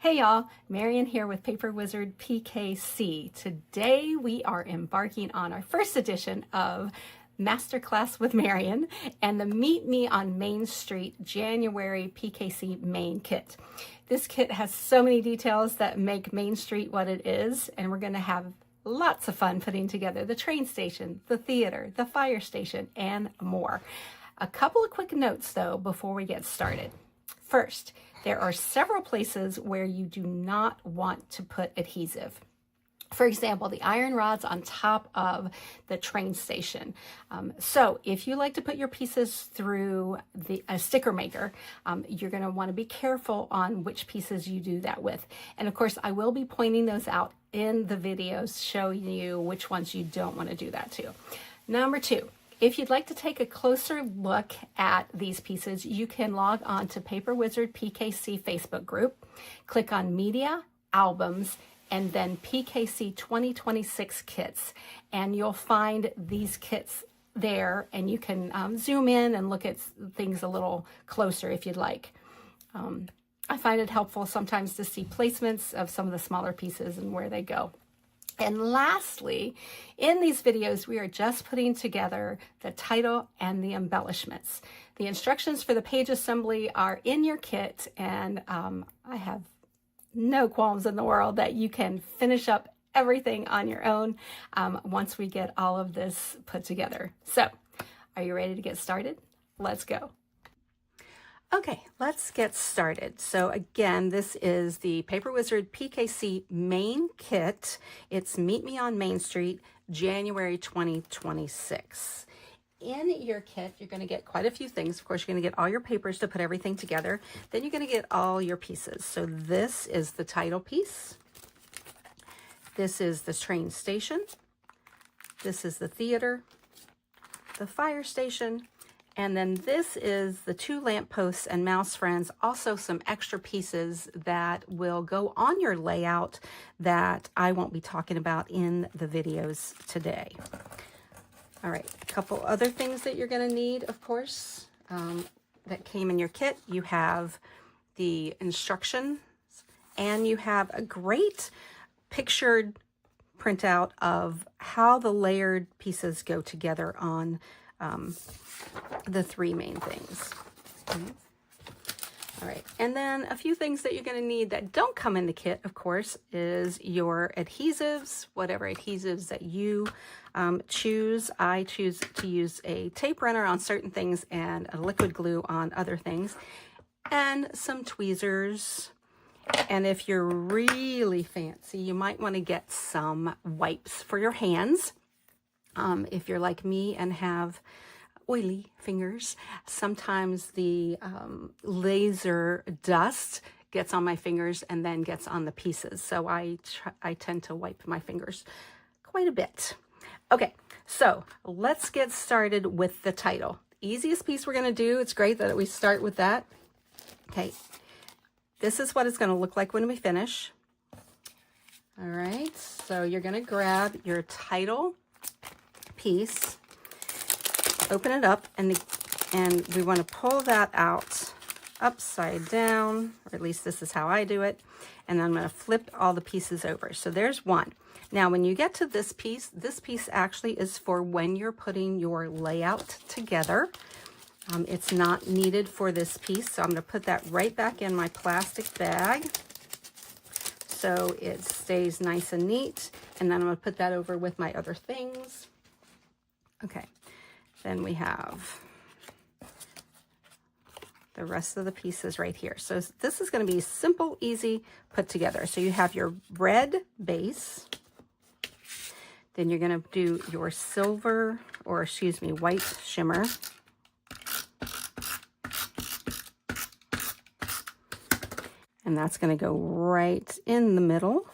Hey y'all, Marion here with Paper Wizard PKC. Today we are embarking on our first edition of Master Class with Marion and the Meet Me on Main Street January PKC Main Kit. This kit has so many details that make Main Street what it is, and we're going to have lots of fun putting together the train station, the theater, the fire station, and more. A couple of quick notes though before we get started. First, there are several places where you do not want to put adhesive. For example, the iron rods on top of the train station. So if you like to put your pieces through a sticker maker, you're going to want to be careful on which pieces you do that with. And of course, I will be pointing those out in the videos showing you which ones you don't want to do that to. Number two, if you'd like to take a closer look at these pieces, you can log on to Paper Wizard PKC Facebook group, click on Media, Albums, and then PKC 2026 Kits. And you'll find these kits there, and you can zoom in and look at things a little closer if you'd like. I find it helpful sometimes to see placements of some of the smaller pieces and where they go. And lastly, in these videos, we are just putting together the title and the embellishments. The instructions for the page assembly are in your kit, and I have no qualms in the world that you can finish up everything on your own once we get all of this put together. So, are you ready to get started? Let's go. Okay, let's get started. So again, this is the Paper Wizard PKC main kit. It's Meet Me on Main Street, January 2026. In your kit, you're going to get quite a few things. Of course, you're going to get all your papers to put everything together. Then you're going to get all your pieces. So this is the title piece. This is the train station. This is the theater, the fire station, and then this is the two lampposts and mouse friends, also some extra pieces that will go on your layout that I won't be talking about in the videos today. All right, a couple other things that you're going to need, of course, that came in your kit. You have the instructions, and you have a great pictured printout of how the layered pieces go together on the three main things. Okay. All right, and then a few things that you're going to need that don't come in the kit, of course, is your adhesives, whatever adhesives that you choose. I choose to use a tape runner on certain things and a liquid glue on other things, and some tweezers. And if you're really fancy, you might want to get some wipes for your hands. If you're like me and have oily fingers, sometimes the laser dust gets on my fingers and then gets on the pieces. So I tend to wipe my fingers quite a bit. Okay, so let's get started with the title. Easiest piece we're going to do. It's great that we start with that. Okay, this is what it's going to look like when we finish. All right, so you're going to grab your title piece, open it up, and we want to pull that out upside down, or at least this is how I do it, and I'm going to flip all the pieces over. So there's one. Now when you get to this piece actually is for when you're putting your layout together. It's not needed for this piece, so I'm going to put that right back in my plastic bag so it stays nice and neat, and then I'm going to put that over with my other things. Okay, then we have the rest of the pieces right here. So this is going to be simple, easy, put together. So you have your red base, then you're going to do your silver, or excuse me, white shimmer. And that's going to go right in the middle.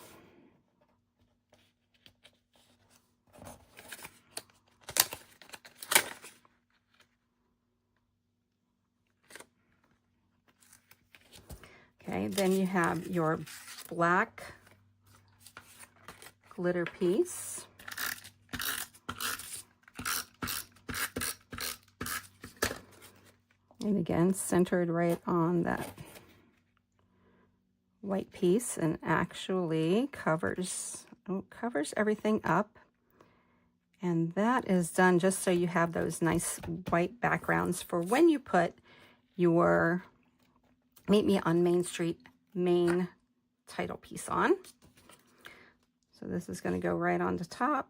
Okay, then you have your black glitter piece. And again, centered right on that white piece and actually covers everything up. And that is done just so you have those nice white backgrounds for when you put your Meet Me on Main Street main title piece on. So this is going to go right on the top.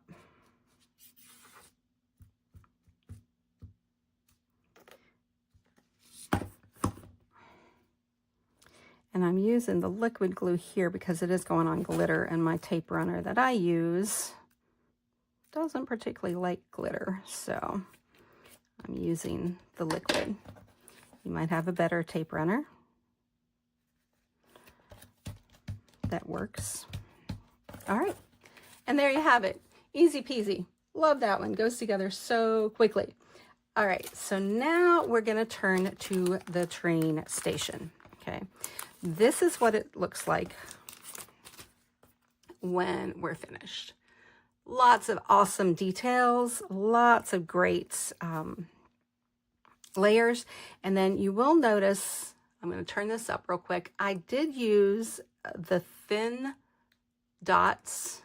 And I'm using the liquid glue here because it is going on glitter, and my tape runner that I use doesn't particularly like glitter, so I'm using the liquid. You might have a better tape runner that works. All right, and there you have it. Easy peasy. Love that one. Goes together so quickly. All right, so now we're going to turn to the train station. Okay, this is what it looks like when we're finished. Lots of awesome details, lots of great layers. And then you will notice, I'm going to turn this up real quick. I did use the thin dots,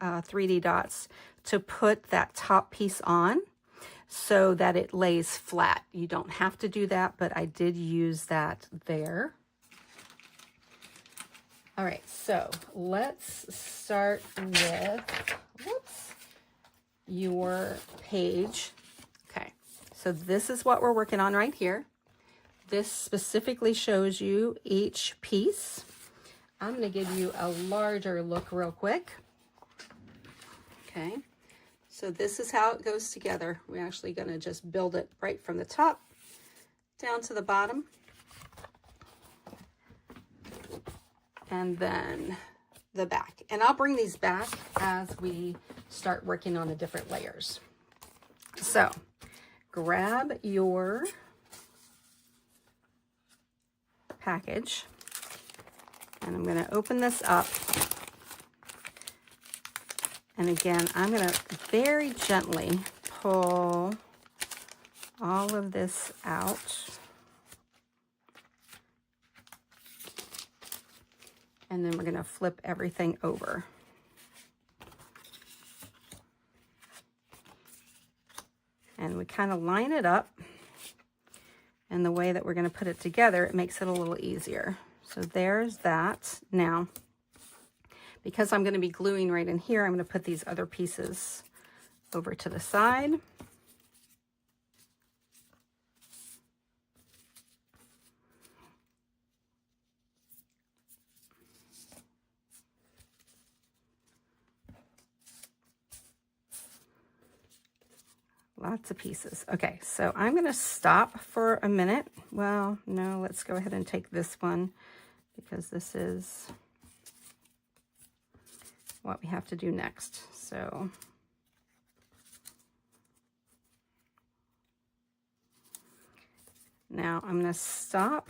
3D dots, to put that top piece on so that it lays flat. You don't have to do that, but I did use that there. All right, so let's start with, your page. Okay, so this is what we're working on right here. This specifically shows you each piece. I'm going to give you a larger look real quick. Okay, so this is how it goes together. We're actually going to just build it right from the top down to the bottom. And then the back. And I'll bring these back as we start working on the different layers. So grab your package, and I'm going to open this up. And again, I'm going to very gently pull all of this out. And then we're going to flip everything over. And we kind of line it up. And the way that we're going to put it together, it makes it a little easier. So there's that. Now, because I'm going to be gluing right in here, I'm going to put these other pieces over to the side. Lots of pieces. Okay, so I'm going to stop for a minute. Well, no, let's go ahead and take this one because this is what we have to do next. So now I'm going to stop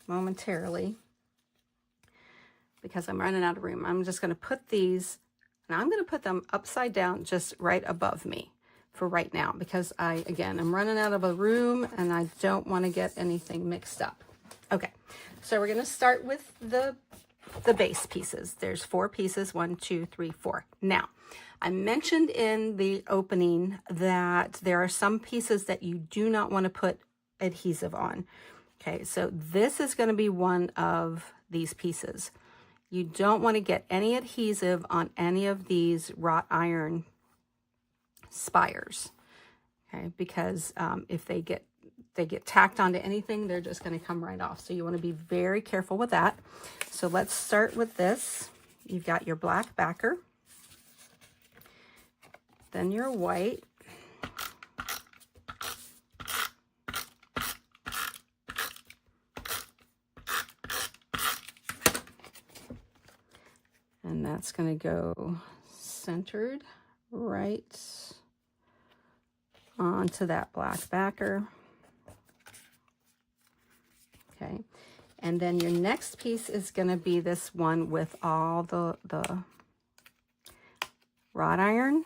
momentarily because I'm running out of room. I'm just going to put these, and I'm going to put them upside down just right above me for right now, because I'm running out of a room and I don't want to get anything mixed up. Okay, so we're going to start with the base pieces. There's 4 pieces, 1, 2, 3, 4. Now, I mentioned in the opening that there are some pieces that you do not want to put adhesive on. Okay, so this is going to be one of these pieces. You don't want to get any adhesive on any of these wrought iron spires, okay, because if they get tacked onto anything, they're just going to come right off. So you want to be very careful with that. So let's start with this. You've got your black backer, then your white, and that's going to go centered right onto that black backer. Okay, and then your next piece is going to be this one with all the wrought iron.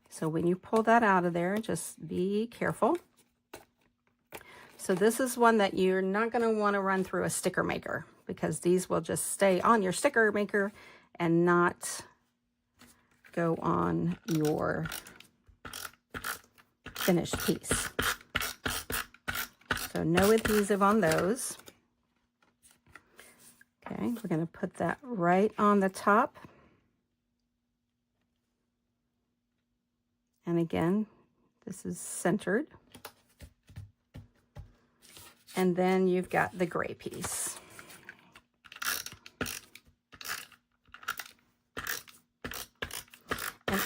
So when you pull that out of there, just be careful. So this is one that you're not going to want to run through a sticker maker, because these will just stay on your sticker maker and not go on your finished piece. So no adhesive on those. Okay, we're going to put that right on the top. And again, this is centered. And then you've got the gray piece.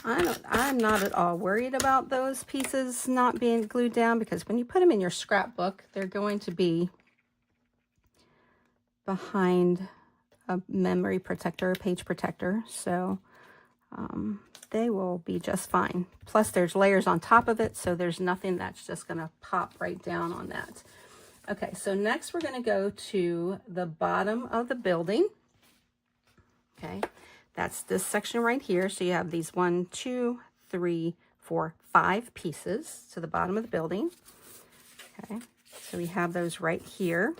And I'm not at all worried about those pieces not being glued down, because when you put them in your scrapbook, they're going to be behind a memory protector, a page protector. So they will be just fine. Plus there's layers on top of it, so there's nothing that's just going to pop right down on that. Okay, so next we're going to go to the bottom of the building. Okay, that's this section right here. So you have these 1, 2, 3, 4, 5 pieces to the bottom of the building. Okay, so we have those right here.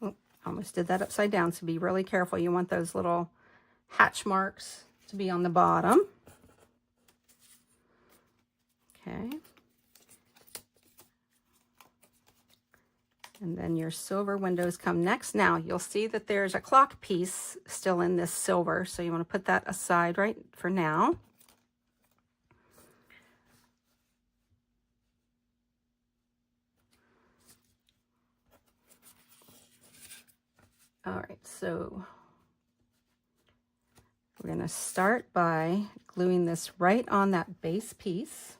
Oh, almost did that upside down, so be really careful. You want those little hatch marks to be on the bottom. Okay. And then your silver windows come next. Now you'll see that there's a clock piece still in this silver, so you want to put that aside right for now. All right, so we're going to start by gluing this right on that base piece.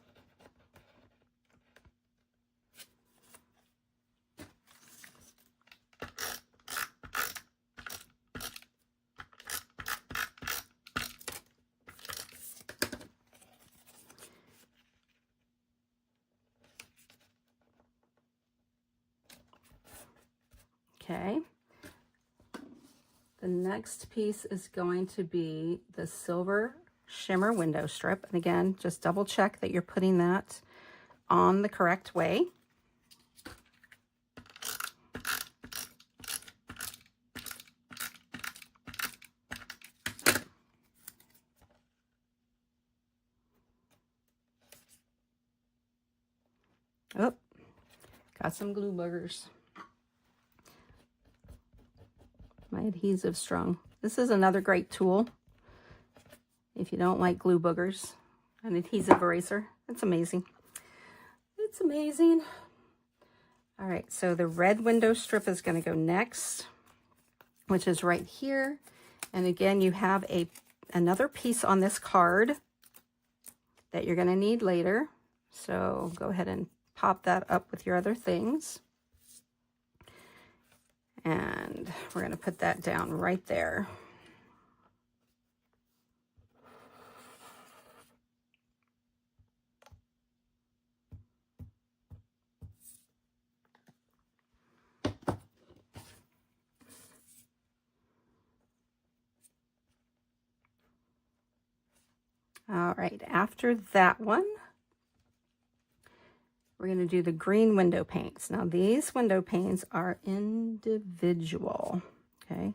Okay. The next piece is going to be the silver shimmer window strip. And again, just double check that you're putting that on the correct way. Oh, got some glue boogers. My adhesive strung. This is another great tool if you don't like glue boogers. An adhesive eraser. It's amazing. It's amazing. All right, so the red window strip is going to go next, which is right here. And again, you have another piece on this card that you're going to need later. So go ahead and pop that up with your other things. And we're going to put that down right there. All right, after that one, we're going to do the green window paints. Now these window paints are individual, okay?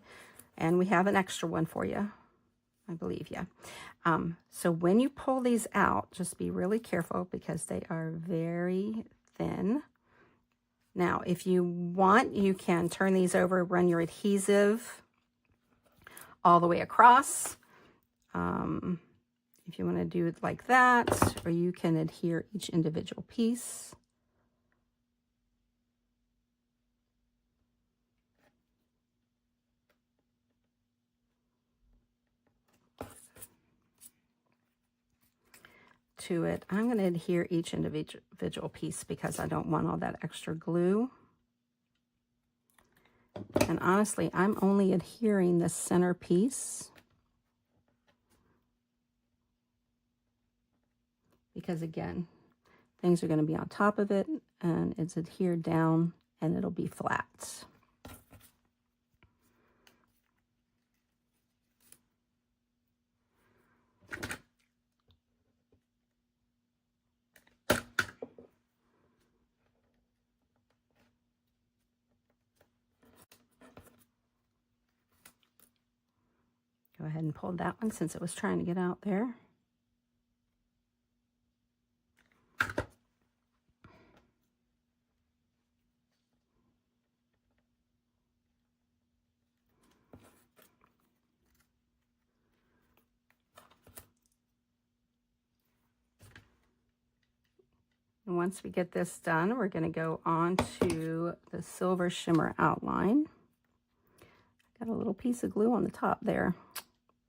And we have an extra one for you, I believe, yeah. So when you pull these out, just be really careful because they are very thin. Now, if you want, you can turn these over, run your adhesive all the way across. If you want to do it like that, or you can adhere each individual piece. To it, I'm going to adhere each individual piece because I don't want all that extra glue. And honestly, I'm only adhering the center piece because again, things are going to be on top of it and it's adhered down and it'll be flat. Go ahead and pull that one since it was trying to get out there. And once we get this done, we're going to go on to the silver shimmer outline. Got a little piece of glue on the top there.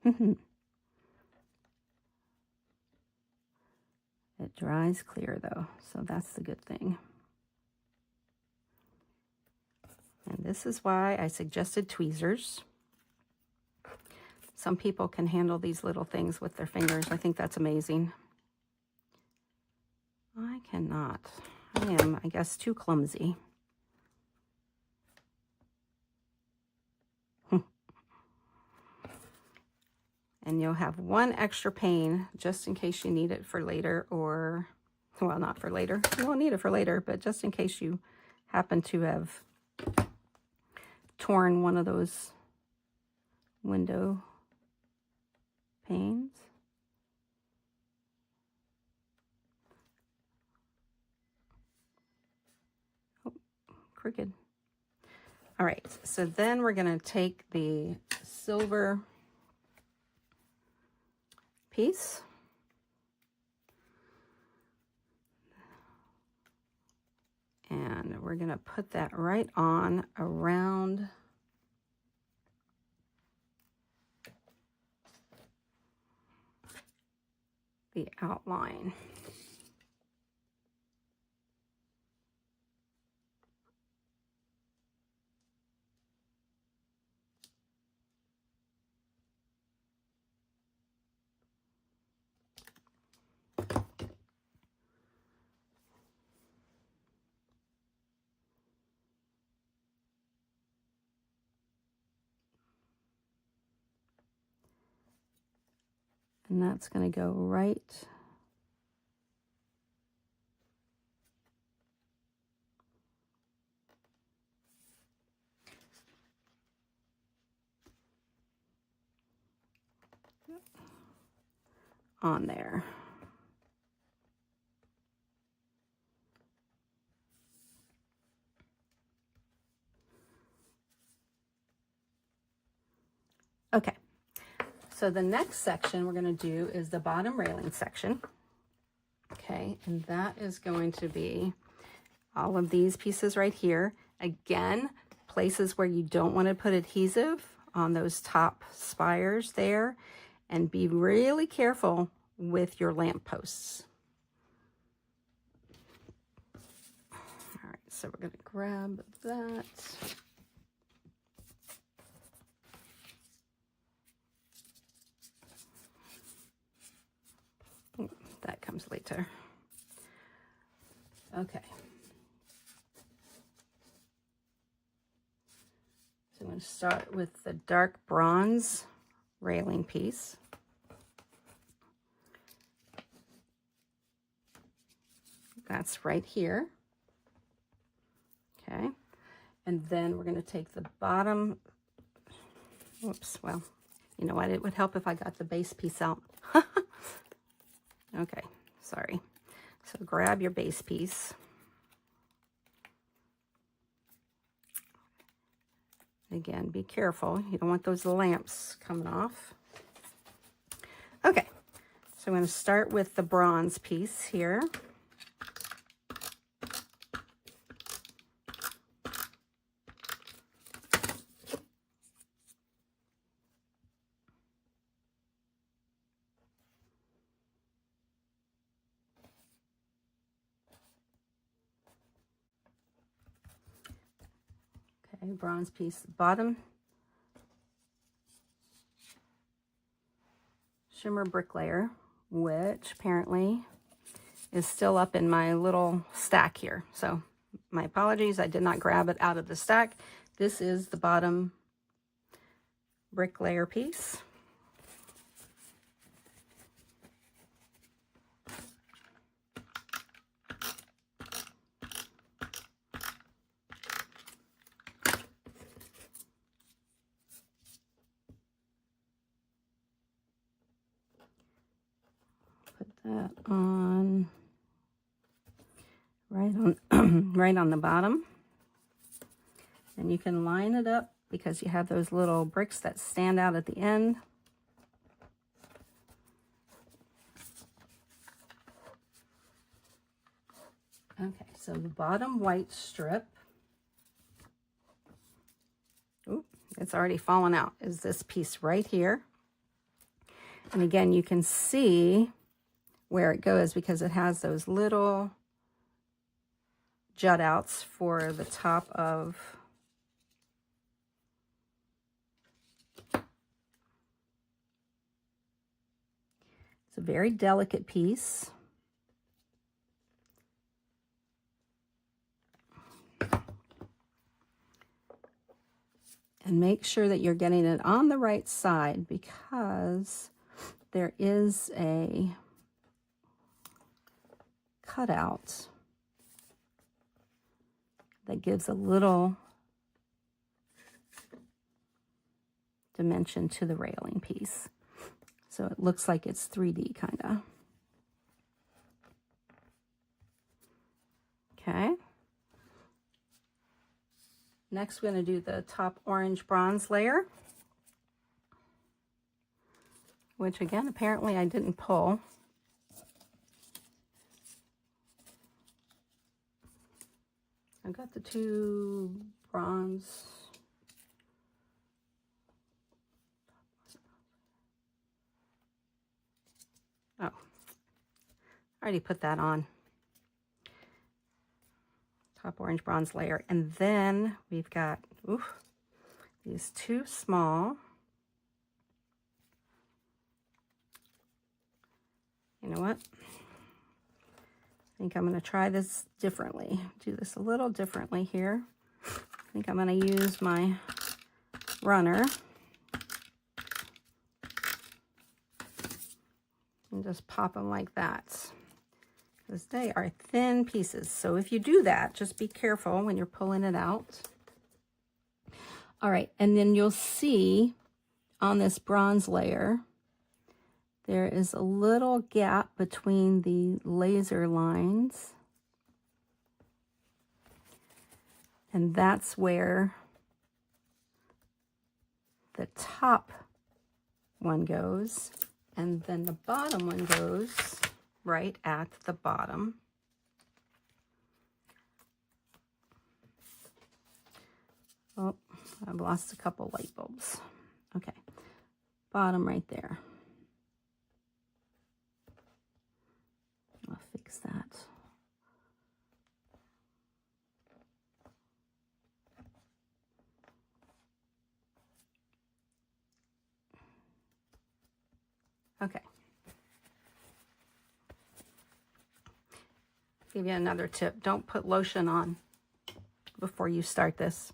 It dries clear though, so that's the good thing. And this is why I suggested tweezers. Some people can handle these little things with their fingers. I think that's amazing. I cannot. I am, I guess, too clumsy. And you'll have one extra pane just in case you need it for later, or, well, not for later. You won't need it for later, but just in case you happen to have torn one of those window panes. Oh, crooked. All right, so then we're going to take the silver piece and we're going to put that right on around the outline. And that's going to go right on there. Okay. So the next section we're going to do is the bottom railing section. Okay, and that is going to be all of these pieces right here. Again, places where you don't want to put adhesive on those top spires there, and be really careful with your lamp posts. All right, so we're going to grab that. That comes later. Okay. So I'm going to start with the dark bronze railing piece. That's right here. Okay. And then we're going to take the bottom. Whoops. Well, you know what? It would help if I got the base piece out. Okay, sorry. So grab your base piece. Again, be careful. You don't want those lamps coming off. Okay, so I'm going to start with the bronze piece here. Bronze piece, bottom shimmer brick layer, which apparently is still up in my little stack here. So my apologies, I did not grab it out of the stack. This is the bottom brick layer piece. right on the bottom. And you can line it up because you have those little bricks that stand out at the end. Okay, so the bottom white strip, ooh, it's already fallen out, is this piece right here. And again, you can see where it goes because it has those little jut outs for the top of it's a very delicate piece. And make sure that you're getting it on the right side because there is a cutout that gives a little dimension to the railing piece. So it looks like it's 3D kind of. Okay. Next, we're going to do the top orange bronze layer, which again, apparently I didn't pull. I've got the two bronze. Oh, I already put that on. Top orange bronze layer. And then we've got these two small. You know what? I think I'm going to try this differently. Do this a little differently here. I think I'm going to use my runner and just pop them like that. Because they are thin pieces. So if you do that, just be careful when you're pulling it out. All right, and then you'll see on this bronze layer, there is a little gap between the laser lines. And that's where the top one goes. And then the bottom one goes right at the bottom. Oh, I've lost a couple light bulbs. Okay, bottom right there. I'll fix that. Okay. Give you another tip. Don't put lotion on before you start this.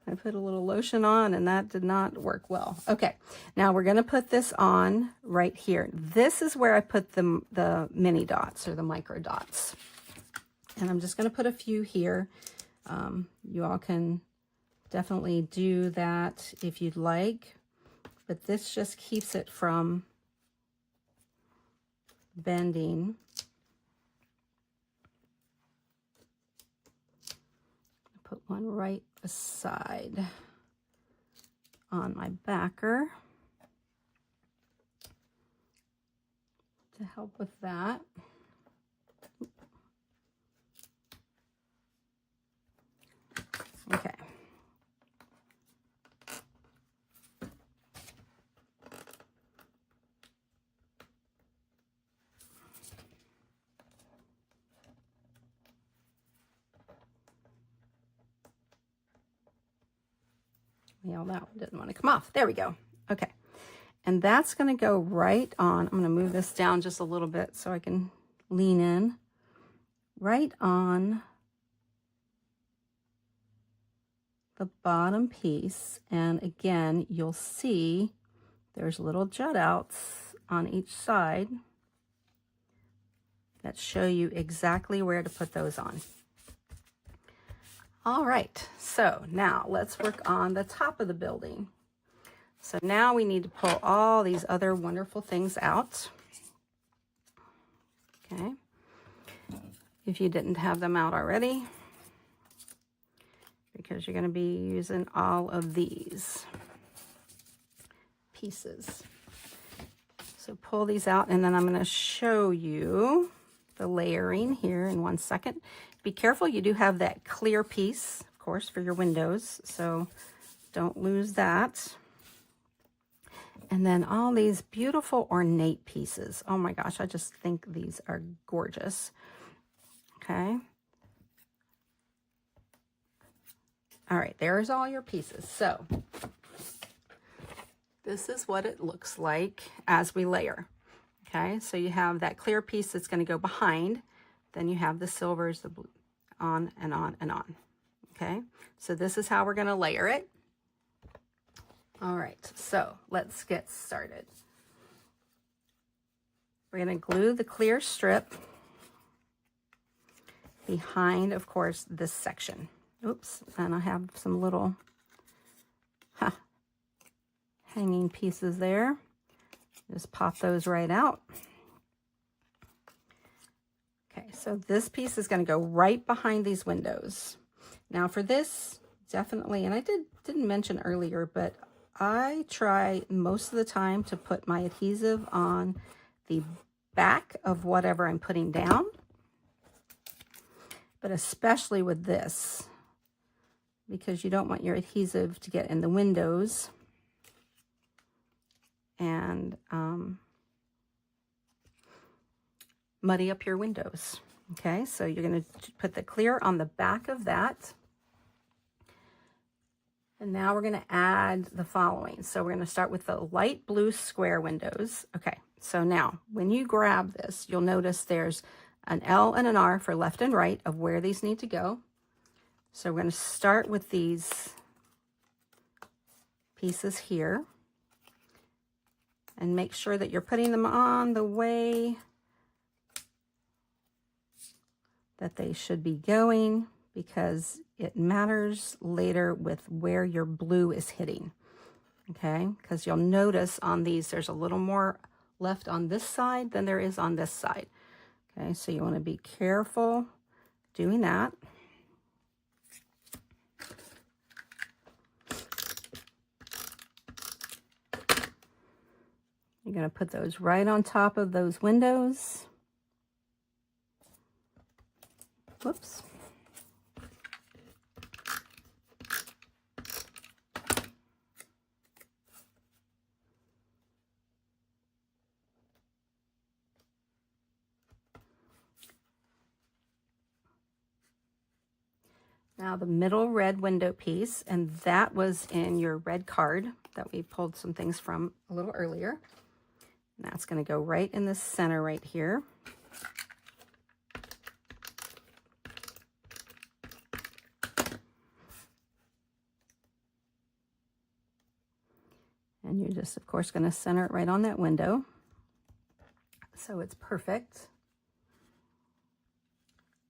I put a little lotion on and that did not work well. Okay, now we're going to put this on right here. This is where I put the mini dots or the micro dots. And I'm just going to put a few here. You all can definitely do that if you'd like, but this just keeps it from bending. Put one right beside on my backer to help with that. Okay. Yeah, that one didn't want to come off. There we go. Okay. And that's going to go right on. I'm going to move this down just a little bit so I can lean in. Right on the bottom piece. And again, you'll see there's little jut outs on each side that show you exactly where to put those on. All right, so now let's work on the top of the building. So now we need to pull all these other wonderful things out. Okay, if you didn't have them out already, because you're going to be using all of these pieces. So pull these out, and then I'm going to show you the layering here in 1 second. Be careful, you do have that clear piece, of course, for your windows, so don't lose that. And then all these beautiful ornate pieces. Oh my gosh, I just think these are gorgeous. Okay. All right, there's all your pieces. So this is what it looks like as we layer. Okay, so you have that clear piece that's going to go behind. Then you have the silvers, the blue, on and on and on. Okay, so this is how we're going to layer it. All right, so let's get started. We're going to glue the clear strip behind, of course, this section. Oops, and I have some little hanging pieces there. Just pop those right out. Okay, so this piece is going to go right behind these windows. Now for this, definitely, and I didn't mention earlier, but I try most of the time to put my adhesive on the back of whatever I'm putting down, but especially with this, because you don't want your adhesive to get in the windows and muddy up your windows. Okay, so you're going to put the clear on the back of that. And now we're going to add the following. So we're going to start with the light blue square windows. Okay, so now when you grab this, you'll notice there's an L and an R for left and right of where these need to go. So we're going to start with these pieces here and make sure that you're putting them on the way that they should be going, because it matters later with where your blue is hitting. Okay, because you'll notice on these there's a little more left on this side than there is on this side. Okay, so you want to be careful doing that. You're going to put those right on top of those windows. Whoops. Now the middle red window piece, and that was in your red card that we pulled some things from a little earlier. And that's going to go right in the center right here. And you're just, of course, going to center it right on that window. So it's perfect.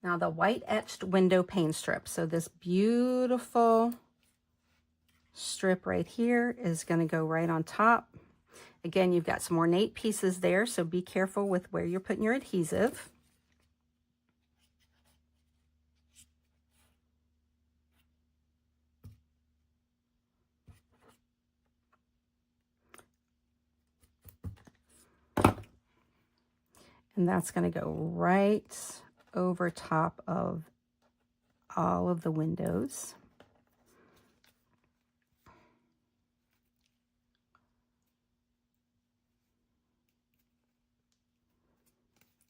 Now the white etched window pane strip. So this beautiful strip right here is going to go right on top. Again, you've got some ornate pieces there, so be careful with where you're putting your adhesive. And that's going to go right over top of all of the windows.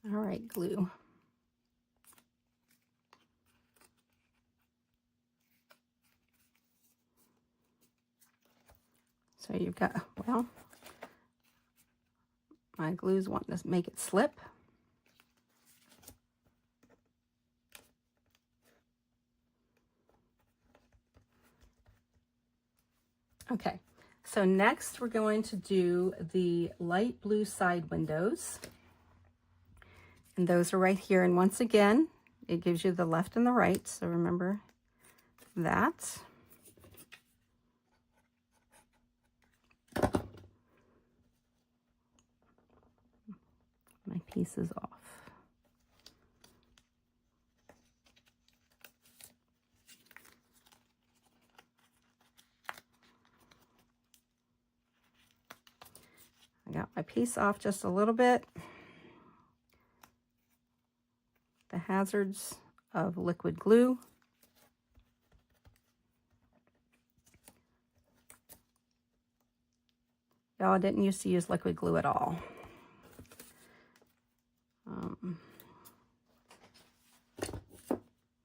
All right, glue. So you've got, well, my glue's wanting to make it slip. Okay, so next we're going to do the light blue side windows. And those are right here. And once again, it gives you the left and the right. So remember that. My piece is off. piece off just a little bit. The hazards of liquid glue. Y'all, I didn't used to use liquid glue at all.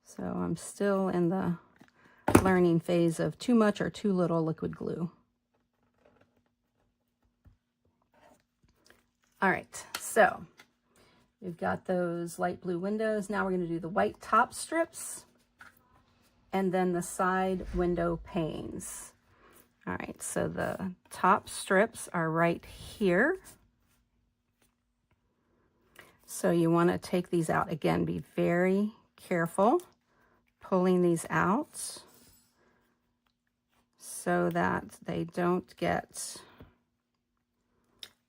So I'm still in the learning phase of too much or too little liquid glue. All right, so we've got those light blue windows. Now we're going to do the white top strips and then the side window panes. All right, so the top strips are right here. So you want to take these out. Again, be very careful pulling these out so that they don't get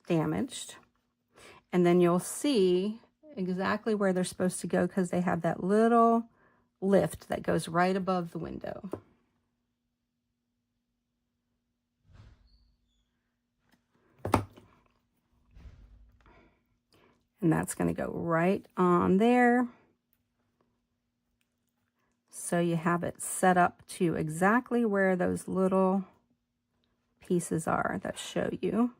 damaged. And then you'll see exactly where they're supposed to go because they have that little lift that goes right above the window. And that's going to go right on there. So you have it set up to exactly where those little pieces are that show you.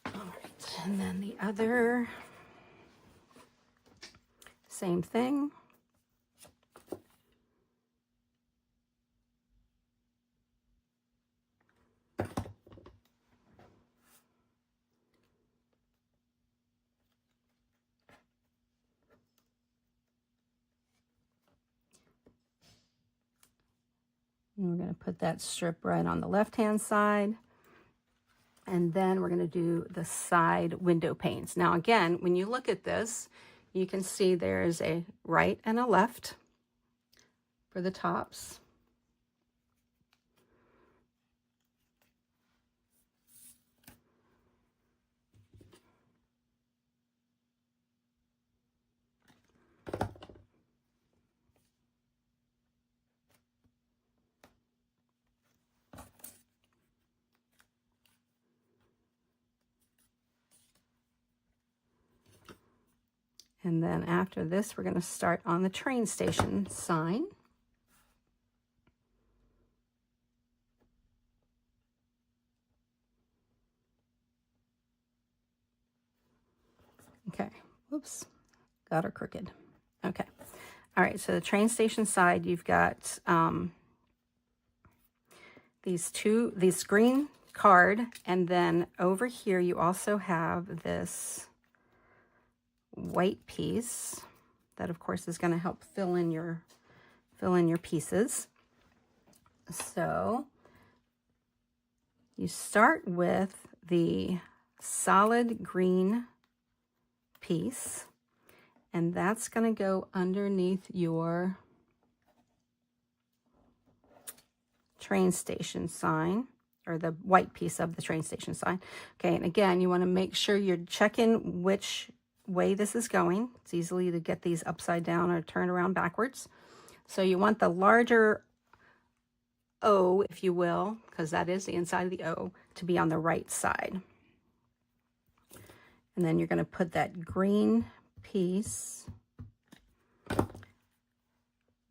All right, and then the other, same thing. And we're going to put that strip right on the left-hand side. And then we're going to do the side window panes. Now, again, when you look at this, you can see there's a right and a left for the tops. And then after this, we're going to start on the train station sign. Okay, whoops, got her crooked. Okay, all right, so the train station side, you've got these green card, and then over here you also have this white piece that of course is going to help fill in your pieces. So you start with the solid green piece, and that's going to go underneath your train station sign, or the white piece of the train station sign. Okay, and again, you want to make sure you're checking which way this is going. It's easily to get these upside down or turn around backwards. So you want the larger O, if you will, because that is the inside of the O, to be on the right side. And then you're going to put that green piece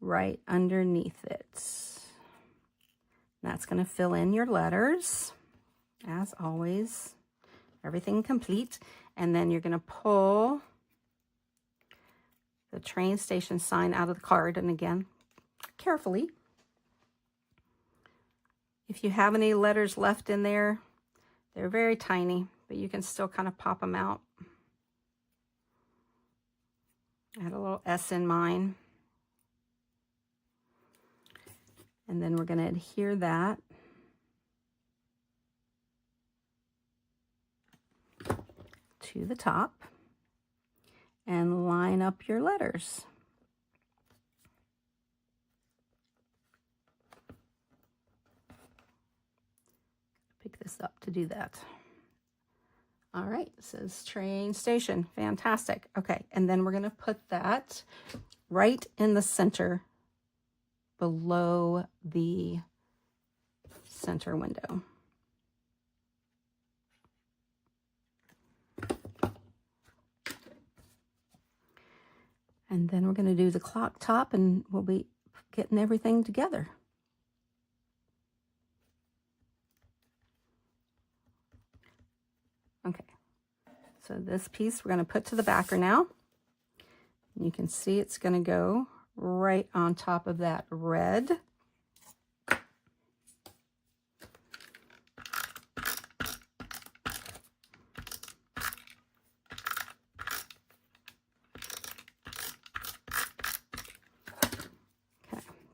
right underneath it. That's going to fill in your letters, as always, everything complete. And then you're going to pull the train station sign out of the card. And again, carefully. If you have any letters left in there, they're very tiny, but you can still kind of pop them out. I had a little S in mine. And then we're going to adhere that to the top and line up your letters. Pick this up to do that. All right, it says train station. Fantastic. Okay, and then we're going to put that right in the center below the center window. And then we're going to do the clock top, and we'll be getting everything together. Okay, so this piece we're going to put to the backer now. You can see it's going to go right on top of that red.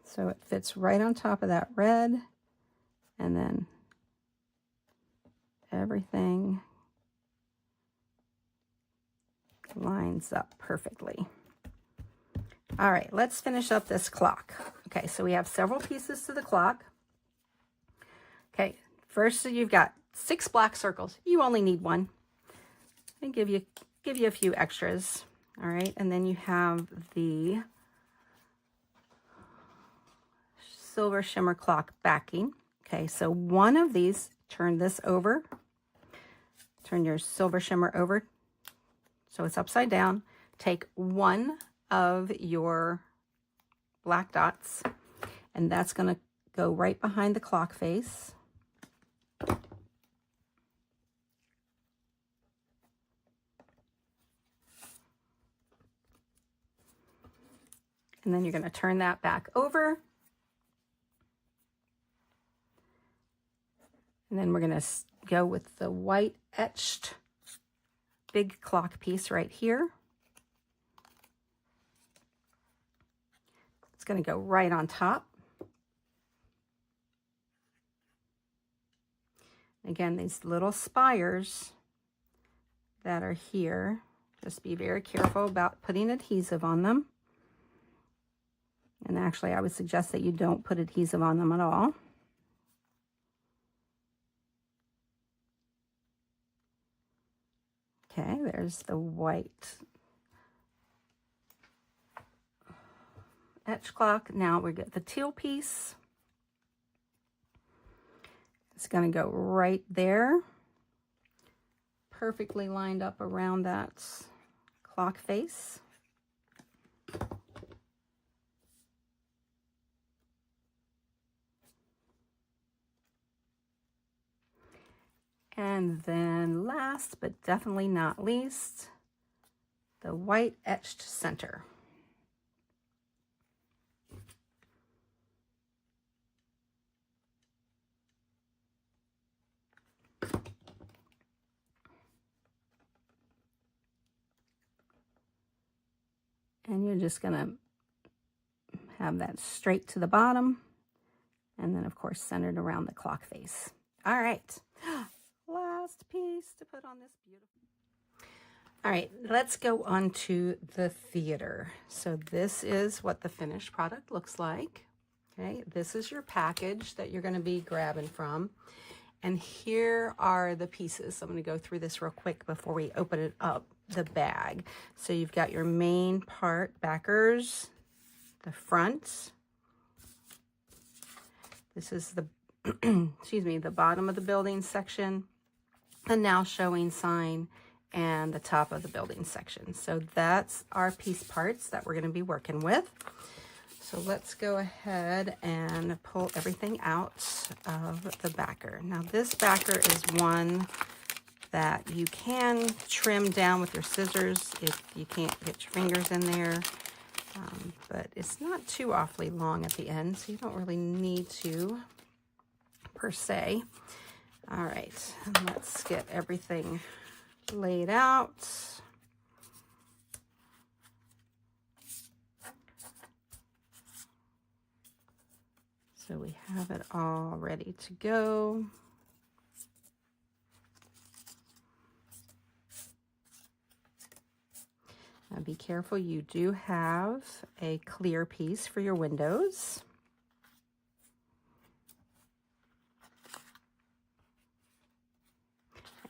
So it fits right on top of that red, and then everything lines up perfectly. All right, let's finish up this clock. Okay, so we have several pieces to the clock. Okay, first you've got 6 black circles. You only need 1. And give you a few extras. All right, and then you have the silver shimmer clock backing. Okay, so one of these, turn this over, turn your silver shimmer over so it's upside down. Take one of your black dots, and that's going to go right behind the clock face. And then you're going to turn that back over. And then we're going to go with the white etched big clock piece right here. It's going to go right on top. Again, these little spires that are here, just be very careful about putting adhesive on them. And actually, I would suggest that you don't put adhesive on them at all. Okay, there's the white etch clock. Now we get the teal piece. It's going to go right there, perfectly lined up around that clock face. And then last but definitely not least, the white etched center. And you're just going to have that straight to the bottom, and then of course centered around the clock face. All right. Last piece to put on this beautiful. All right, let's go on to the theater. So this is what the finished product looks like. Okay, this is your package that you're going to be grabbing from. And here are the pieces. So I'm going to go through this real quick before we open it up, the bag. So you've got your main part, backers, the front. This is the, excuse me, the bottom of the building section, the now showing sign, and the top of the building section. So that's our piece parts that we're going to be working with. So let's go ahead and pull everything out of the backer. Now this backer is one that you can trim down with your scissors if you can't get your fingers in there. But it's not too awfully long at the end, so you don't really need to per se. All right, and let's get everything laid out. So we have it all ready to go. Now be careful, you do have a clear piece for your windows.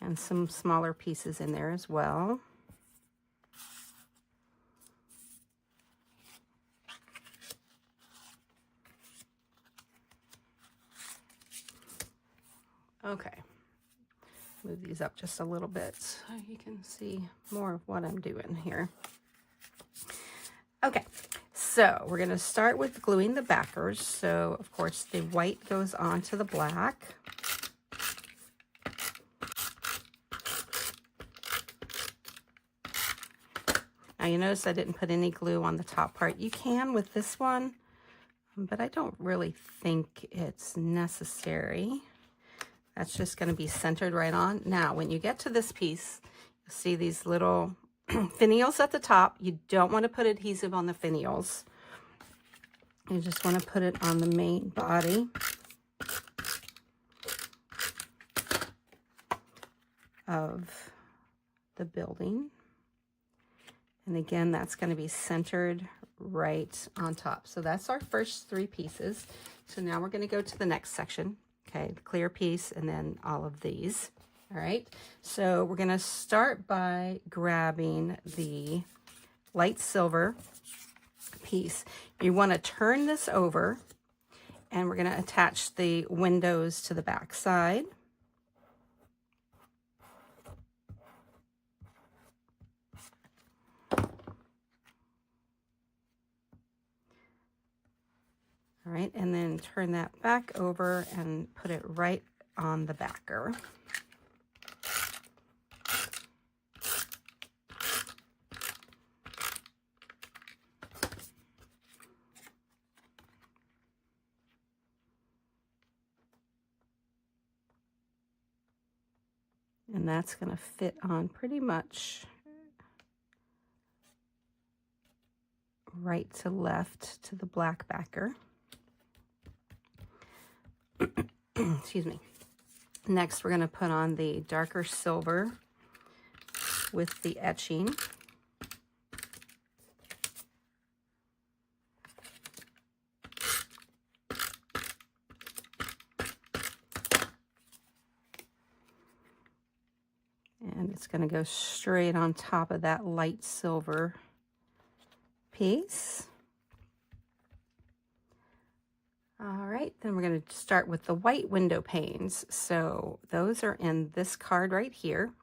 And some smaller pieces in there as well. Okay, move these up just a little bit so you can see more of what I'm doing here. Okay, so we're going to start with gluing the backers. So, of course, the white goes onto the black. Now, you notice I didn't put any glue on the top part. You can with this one, but I don't really think it's necessary. That's just going to be centered right on. Now, when you get to this piece, you'll see these little finials at the top. You don't want to put adhesive on the finials. You just want to put it on the main body of the building. And again, that's going to be centered right on top. So that's our first 3 pieces. So now we're going to go to the next section. Okay, the clear piece and then all of these. All right, so we're going to start by grabbing the light silver piece. You want to turn this over, and we're going to attach the windows to the back side. All right, and then turn that back over and put it right on the backer. And that's going to fit on pretty much right to left to the black backer. Excuse me. Next, we're going to put on the darker silver with the etching. And it's going to go straight on top of that light silver piece. All right, then we're going to start with the white window panes. So those are in this card right here.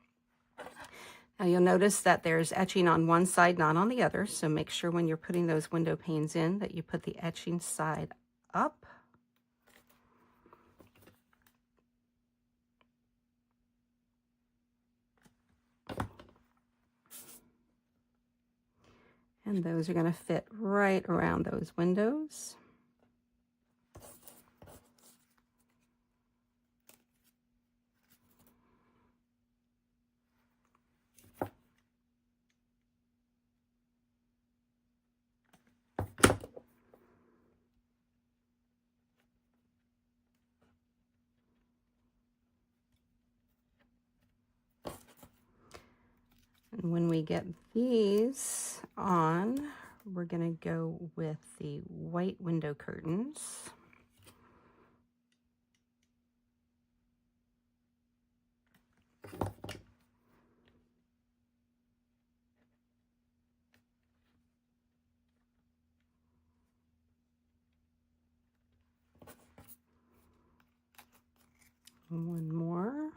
Now you'll notice that there's etching on one side, not on the other. So make sure when you're putting those window panes in that you put the etching side up. And those are going to fit right around those windows. And when we get these on, we're going to go with the white window curtains. One more.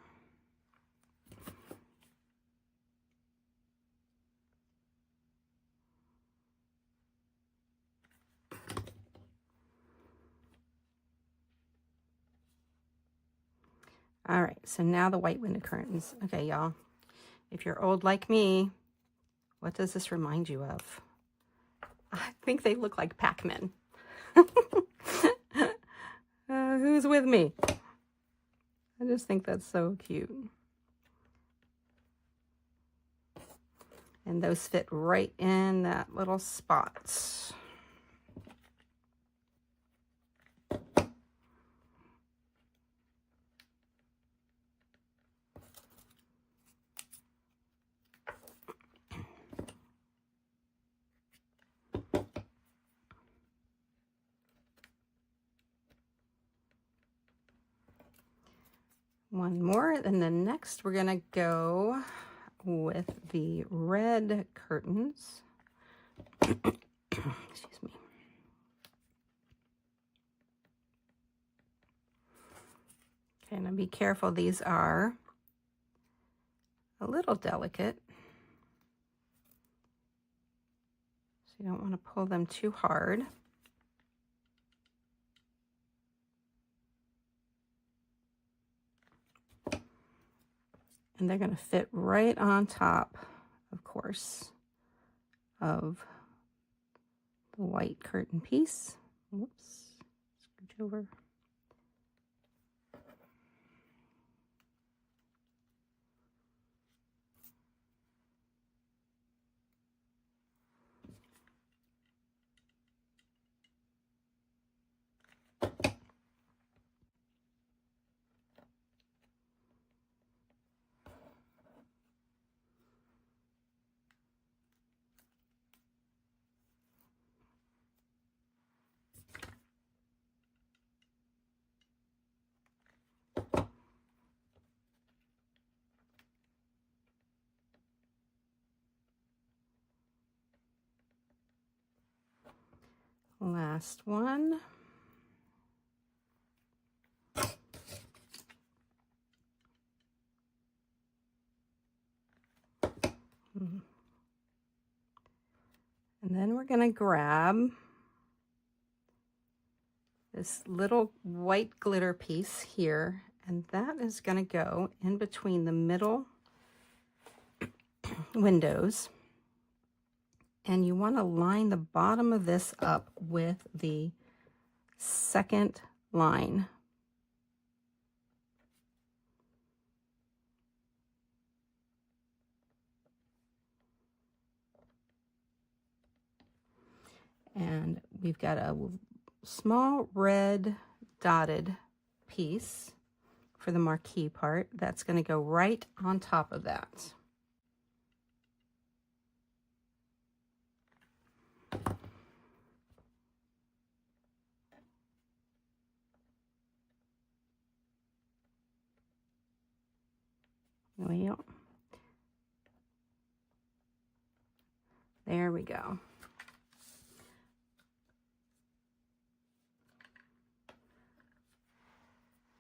All right, so now the white window curtains. Okay, y'all, if you're old like me, what does this remind you of? I think they look like Pac-Man. Who's with me? I just think that's so cute. And those fit right in that little spot. One more, and then next we're gonna go with the red curtains. Excuse me. Okay, now be careful, these are a little delicate. So you don't want to pull them too hard. And they're going to fit right on top, of course, of the white curtain piece. Whoops, scooch over. Last one. And then we're going to grab this little white glitter piece here, and that is going to go in between the middle windows. And you want to line the bottom of this up with the second line. And we've got a small red dotted piece for the marquee part that's going to go right on top of that. Well, there we go.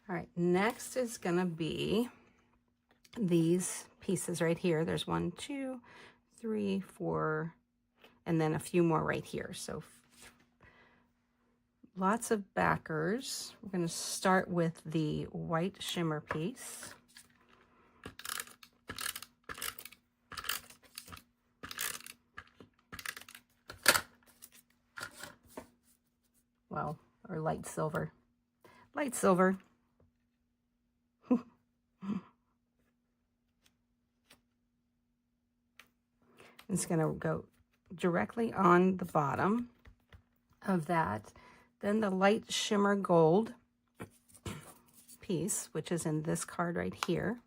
All right, next is going to be these pieces right here. There's 1, 2, 3, 4, and then a few more right here. So lots of backers. We're going to start with the white shimmer piece. Well, or light silver. Light silver. It's going to go directly on the bottom of that. Then the light shimmer gold piece, which is in this card right here.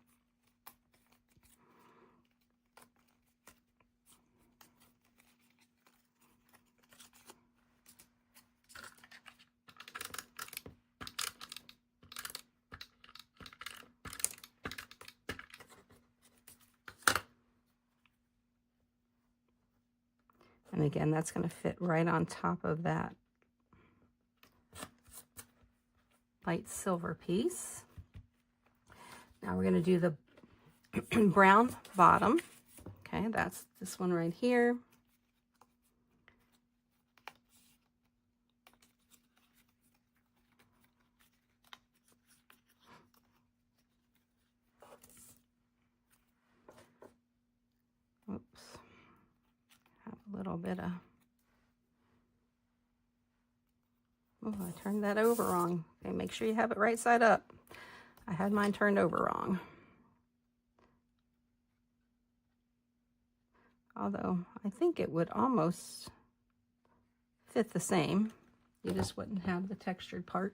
And again, that's going to fit right on top of that light silver piece. Now we're going to do the brown bottom. Okay, that's this one right here. Oops. A little bit of, oh, I turned that over wrong. Okay, make sure you have it right side up. I had mine turned over wrong. Although I think it would almost fit the same. You just wouldn't have the textured part.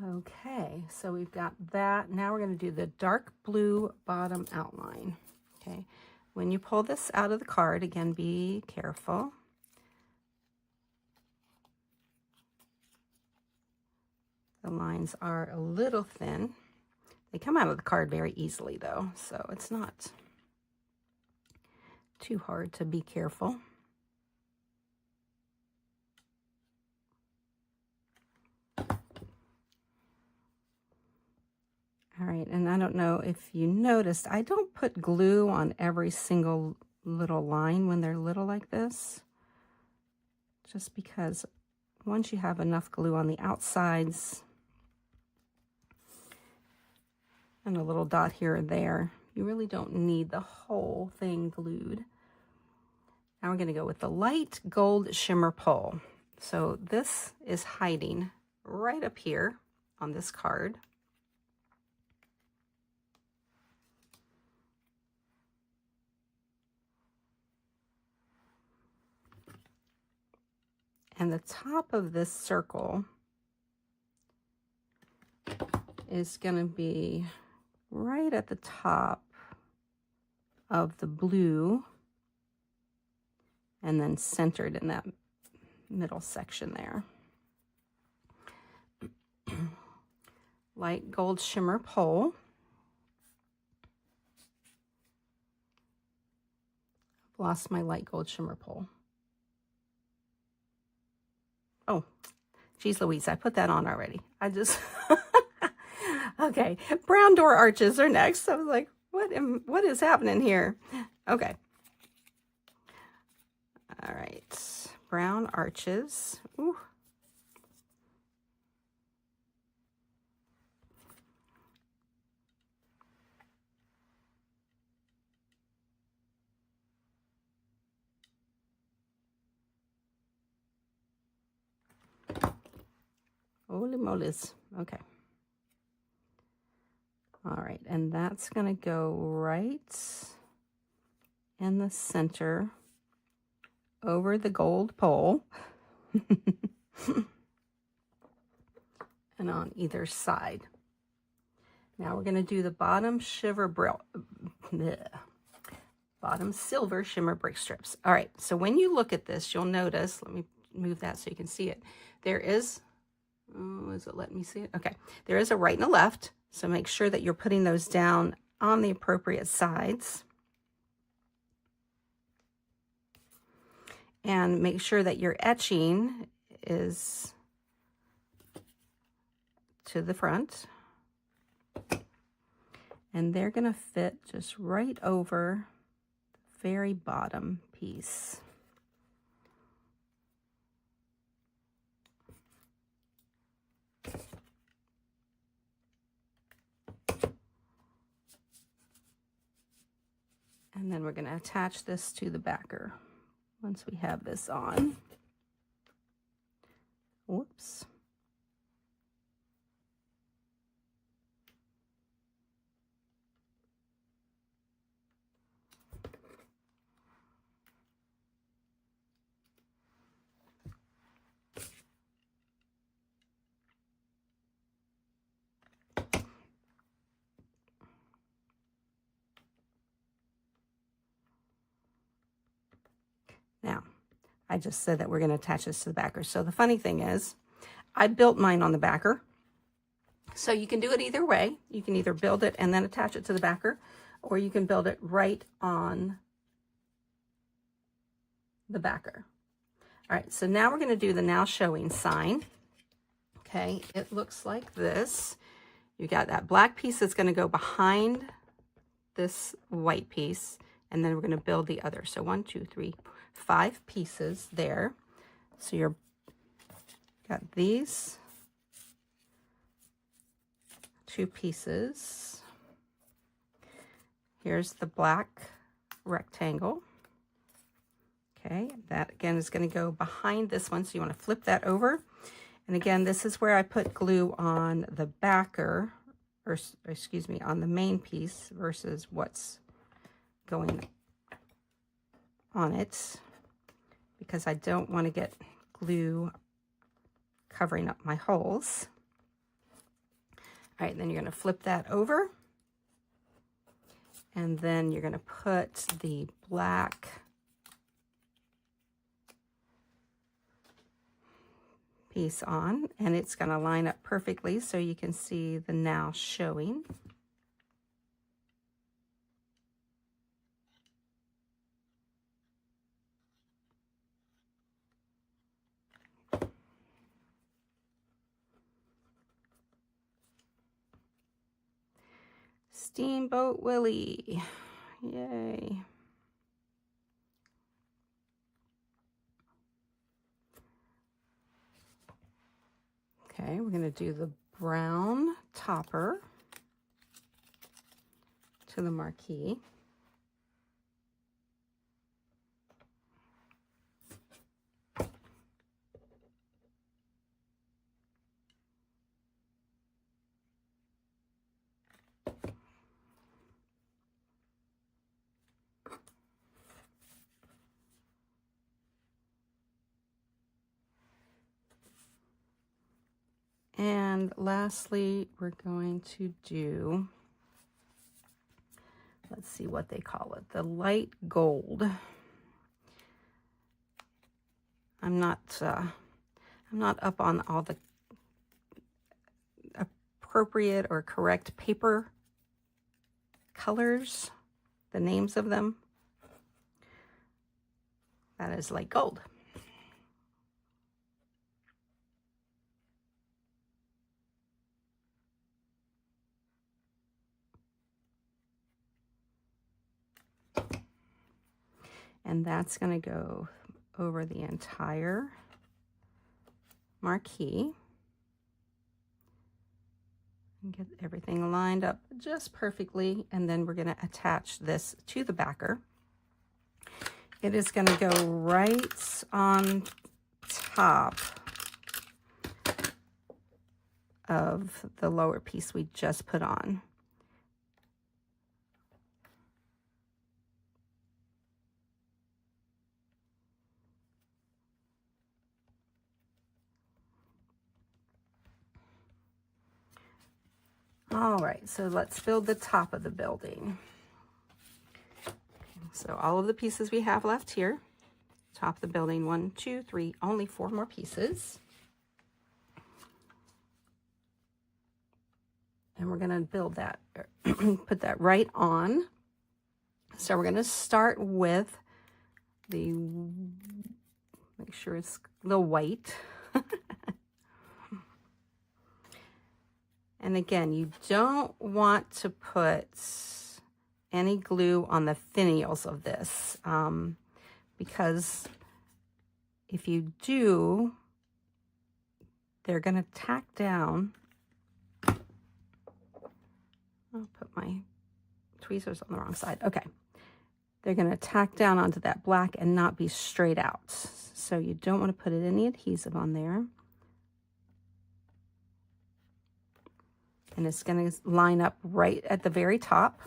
Okay, so we've got that. Now we're going to do the dark blue bottom outline. Okay, when you pull this out of the card, again, be careful. The lines are a little thin. They come out of the card very easily though, so it's not too hard to be careful. All right, and I don't know if you noticed, I don't put glue on every single little line when they're little like this, just because once you have enough glue on the outsides and a little dot here or there, you really don't need the whole thing glued. Now we're going to go with the light gold shimmer pole. So this is hiding right up here on this card. And the top of this circle is going to be right at the top of the blue and then centered in that middle section there. Light gold shimmer pole. I've lost my light gold shimmer pole. Oh, geez Louise, I put that on already. I just, okay, brown door arches are next. I was like, what is happening here? Okay. All right, brown arches. Ooh. Holy moles. Okay. All right, and that's going to go right in the center over the gold pole and on either side. Now we're going to do the bottom bottom silver shimmer brick strips. All right, so when you look at this, you'll notice, let me move that so you can see it. There is, is it letting me see it? Okay, there is a right and a left, so make sure that you're putting those down on the appropriate sides. And make sure that your etching is to the front. And they're going to fit just right over the very bottom piece. And then we're going to attach this to the backer once we have this on. Whoops. Now, I just said that we're going to attach this to the backer. So the funny thing is, I built mine on the backer. So you can do it either way. You can either build it and then attach it to the backer, or you can build it right on the backer. All right, so now we're going to do the now showing sign. Okay, it looks like this. You got that black piece that's going to go behind this white piece, and then we're going to build the other. So 1, 2, 3, 5 pieces there. So you're got these 2 pieces. Here's the black rectangle. Okay, that again is going to go behind this one, so you want to flip that over. And again, this is where I put glue on the backer, or excuse me, on the main piece versus what's going on it, because I don't want to get glue covering up my holes. All right, then you're going to flip that over, and then you're going to put the black piece on, and it's going to line up perfectly so you can see the now showing. Steamboat Willie. Yay. Okay, we're going to do the brown topper to the marquee. And lastly, we're going to do, let's see what they call it, the light gold. I'm not up on all the appropriate or correct paper colors, the names of them. That is light gold. And that's going to go over the entire marquee. And get everything lined up just perfectly. And then we're going to attach this to the backer. It is going to go right on top of the lower piece we just put on. All right, so let's build the top of the building. So all of the pieces we have left here, top of the building, 1, 2, 3, only 4 more pieces. And we're gonna build that, put that right on. So we're gonna start with the, make sure it's the white. And again, you don't want to put any glue on the finials of this, because if you do, they're going to tack down. I'll put my tweezers on the wrong side. Okay. They're going to tack down onto that black and not be straight out. So you don't want to put any adhesive on there. And it's going to line up right at the very top.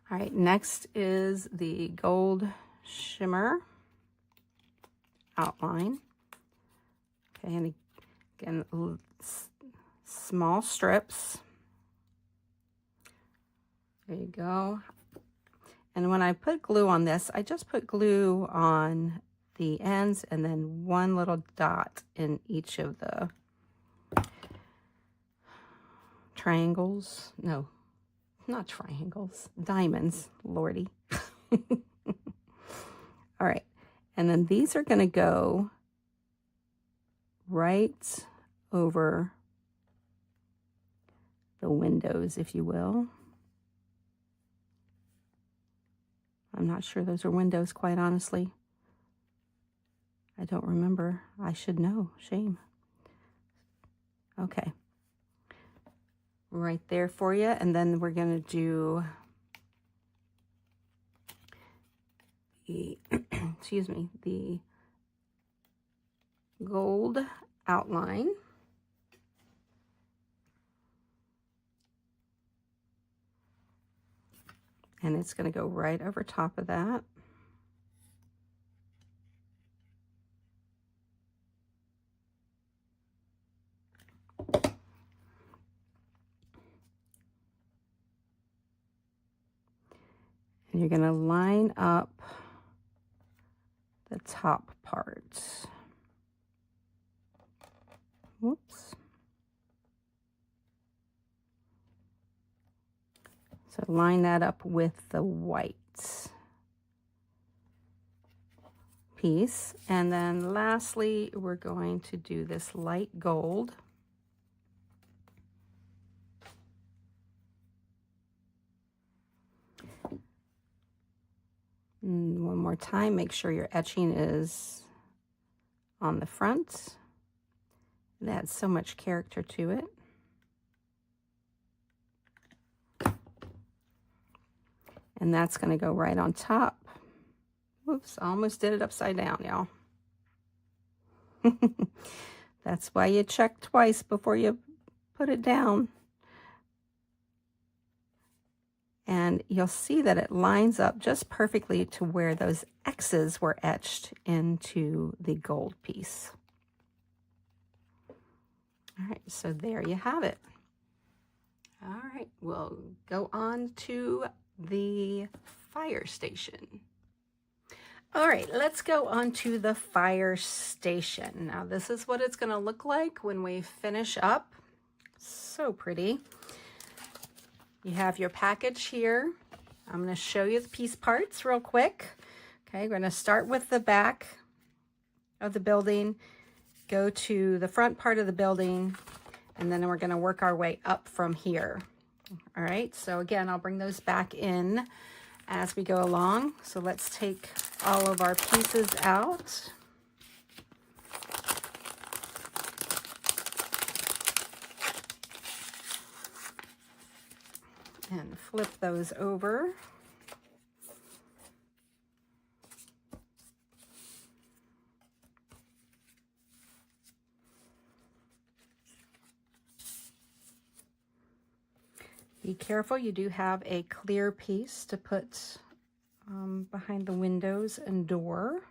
All right, next is the gold shimmer outline. Okay, and again, small strips. There you go. And when I put glue on this, I just put glue on the ends and then one little dot in each of the triangles. No, not triangles, diamonds, lordy. All right, and then these are going to go right over the windows, if you will. I'm not sure those are windows, quite honestly. I don't remember. I should know. Shame. Okay. Right there for you. And then we're going to do the, excuse me, the gold outline. And it's going to go right over top of that. And you're going to line up the top part. Whoops. So line that up with the white piece. And then lastly, we're going to do this light gold. more time. Make sure your etching is on the front. It adds so much character to it. And that's going to go right on top. Whoops, I almost did it upside down, y'all. That's why you check twice before you put it down. And you'll see that it lines up just perfectly to where those X's were etched into the gold piece. All right, so there you have it. All right, we'll go on to the fire station. All right, let's go on to the fire station. Now, this is what it's going to look like when we finish up. So pretty. You have your package here. I'm going to show you the piece parts real quick. Okay, we're going to start with the back of the building, go to the front part of the building, and then we're going to work our way up from here. All right, so again, I'll bring those back in as we go along. So let's take all of our pieces out. And flip those over. Be careful, you do have a clear piece to put behind the windows and door.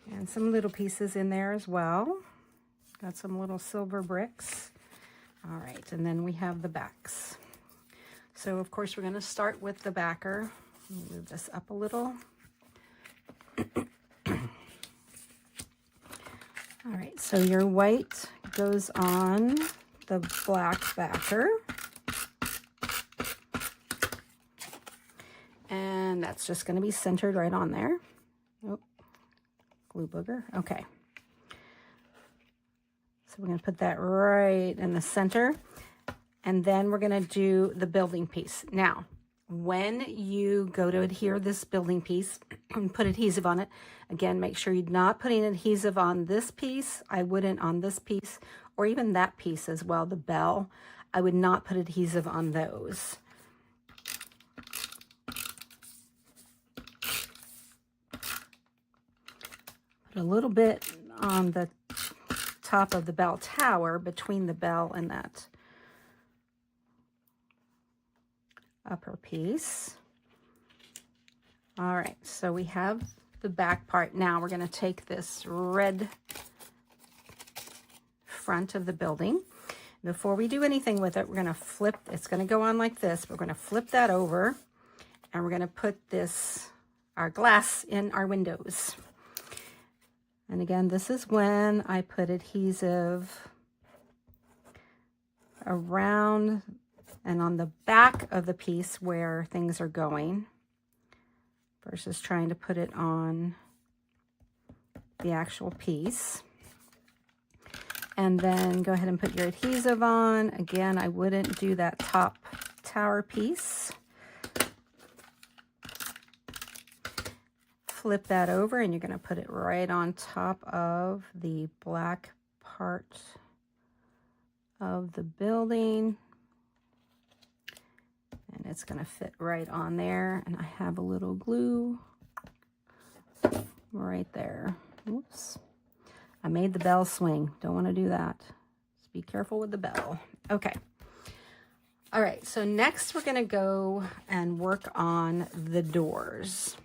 And some little pieces in there as well. Got some little silver bricks. All right, and then we have the backs. So of course we're going to start with the backer. Move this up a little. All right, so your white goes on the black backer. And that's just going to be centered right on there. Oh, glue booger. Okay. So we're going to put that right in the center. And then we're going to do the building piece. Now, when you go to adhere this building piece and put adhesive on it, again, make sure you're not putting adhesive on this piece. I wouldn't on this piece, or even that piece as well, the bell. I would not put adhesive on those. Put a little bit on the top of the bell tower, between the bell and that upper piece. All right, so we have the back part. Now we're going to take this red front of the building. Before we do anything with it, we're going to flip. It's going to go on like this. We're going to flip that over, and we're going to put this, our glass, in our windows. And again, this is when I put adhesive around and on the back of the piece where things are going, versus trying to put it on the actual piece. And then go ahead and put your adhesive on. Again, I wouldn't do that top tower piece. Flip that over, and you're going to put it right on top of the black part of the building. And it's going to fit right on there. And I have a little glue right there. Oops. I made the bell swing. Don't want to do that. Just be careful with the bell. Okay. All right. So next we're going to go and work on the doors.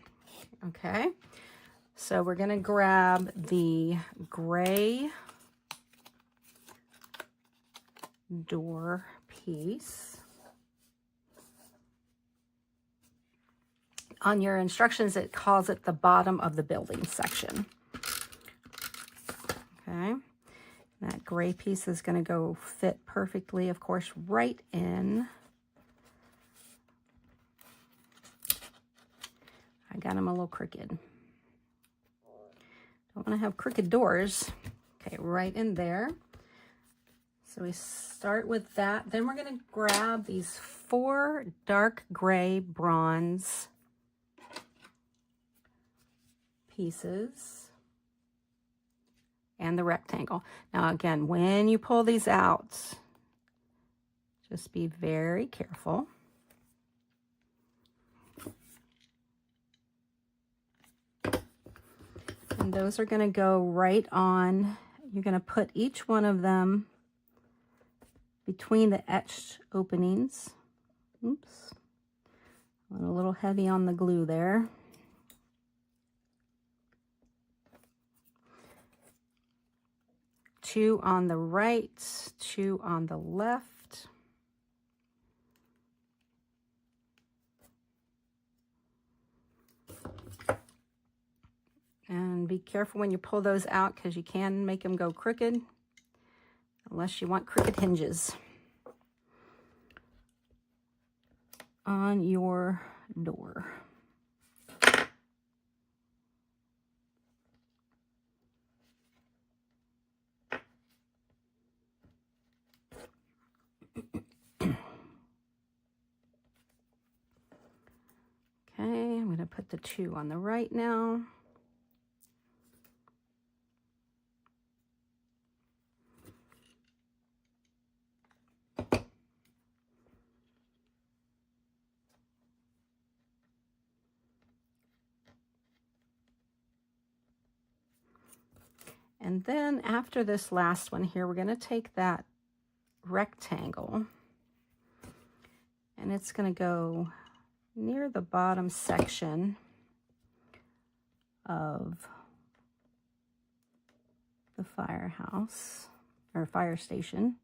Okay. So we're going to grab the gray door piece. On your instructions, it calls it the bottom of the building section. Okay, that gray piece is going to go fit perfectly, of course, right in. I got them a little crooked. Don't want to have crooked doors. Okay, right in there. So we start with that. Then we're going to grab these 4 dark gray bronze pieces and the rectangle. Now again, when you pull these out, just be very careful. And those are going to go right on. You're going to put each one of them between the etched openings. Oops. Went a little heavy on the glue there. Two on the right, 2 on the left. And be careful when you pull those out because you can make them go crooked, unless you want crooked hinges on your door. Okay, I'm going to put the 2 on the right now. And then after this last one here, we're going to take that rectangle and it's going to go near the bottom section of the firehouse or fire station.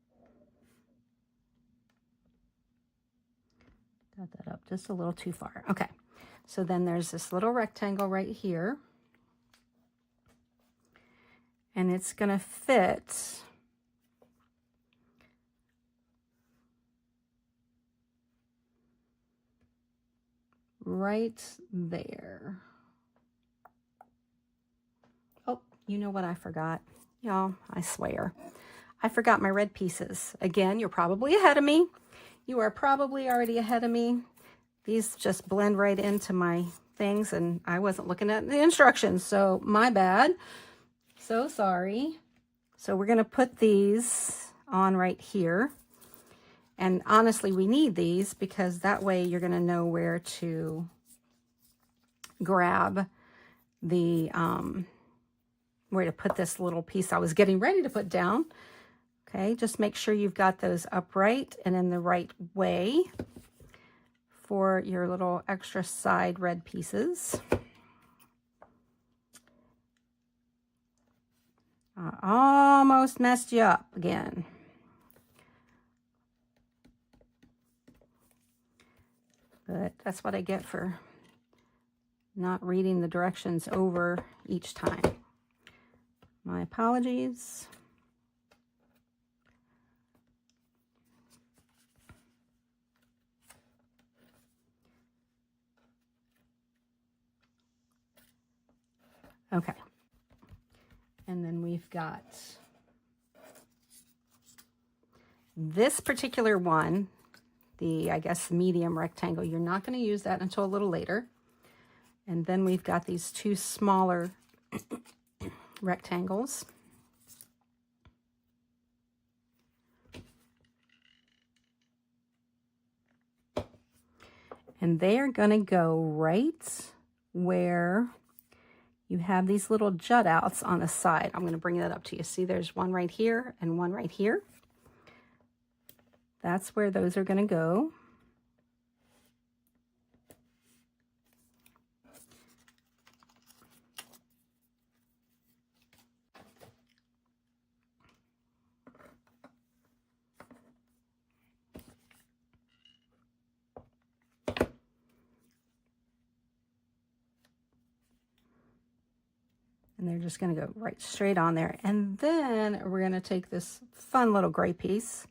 Got that up just a little too far. Okay, so then there's this little rectangle right here, and it's going to fit right there. Oh, you know what I forgot? Y'all, I swear. I forgot my red pieces. Again, you're probably ahead of me. You are probably already ahead of me. These just blend right into my things, and I wasn't looking at the instructions, so my bad. So sorry. So we're going to put these on right here. And honestly, we need these because that way you're going to know where to grab the, where to put this little piece I was getting ready to put down. Okay, just make sure you've got those upright and in the right way for your little extra side red pieces. I almost messed you up again. But that's what I get for not reading the directions over each time. My apologies. Okay. And then we've got this particular one, the, I guess, medium rectangle. You're not going to use that until a little later. And then we've got these 2 smaller rectangles. And they are going to go right where you have these little jut outs on the side. I'm going to bring that up to you. See, there's one right here and one right here. That's where those are going to go. And they're just going to go right straight on there. And then we're going to take this fun little gray piece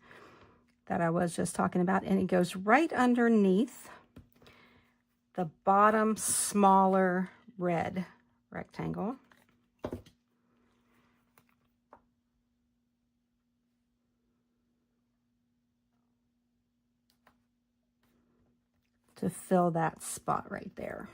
that I was just talking about, and it goes right underneath the bottom smaller red rectangle. to fill that spot right there.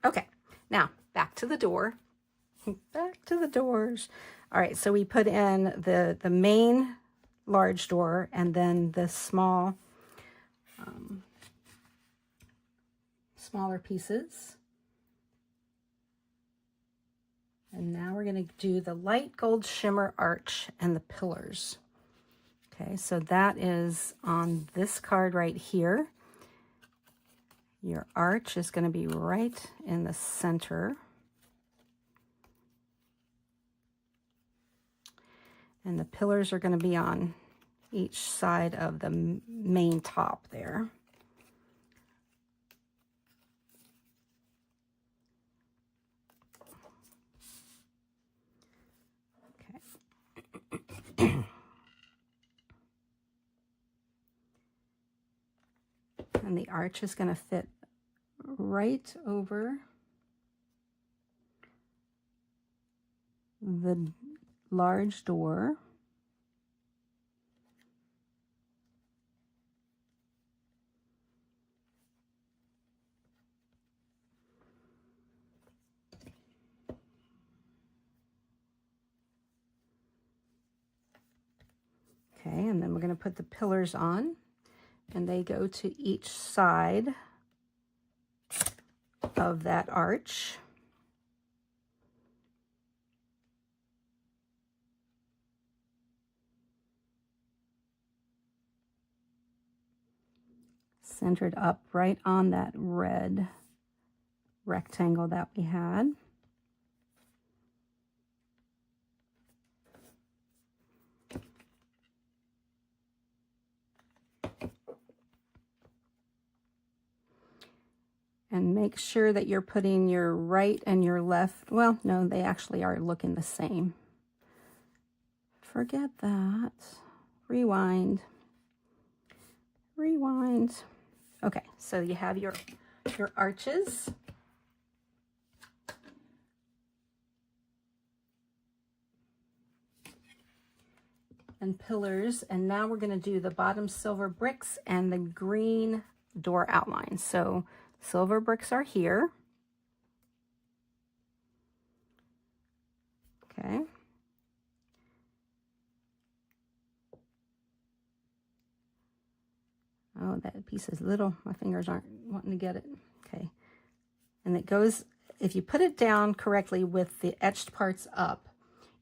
Okay, now back to the door. Back to the doors. All right, so we put in the main large door and then the small, smaller pieces. And now we're going to do the light gold shimmer arch and the pillars. Okay, so that is on this card right here. Your arch is going to be right in the center. And the pillars are going to be on each side of the main top there. Okay. And the arch is going to fit right over the large door. Okay, and then we're going to put the pillars on, and they go to each side of that arch. Centered up right on that red rectangle that we had. And make sure that you're putting your right and your left, well, no, they actually are looking the same. Forget that. Rewind. Rewind. Okay, so you have your arches. And pillars, and now we're going to do the bottom silver bricks and the green door outline. So silver bricks are here. Okay. Oh, that piece is little. My fingers aren't wanting to get it. Okay. And it goes, if you put it down correctly with the etched parts up,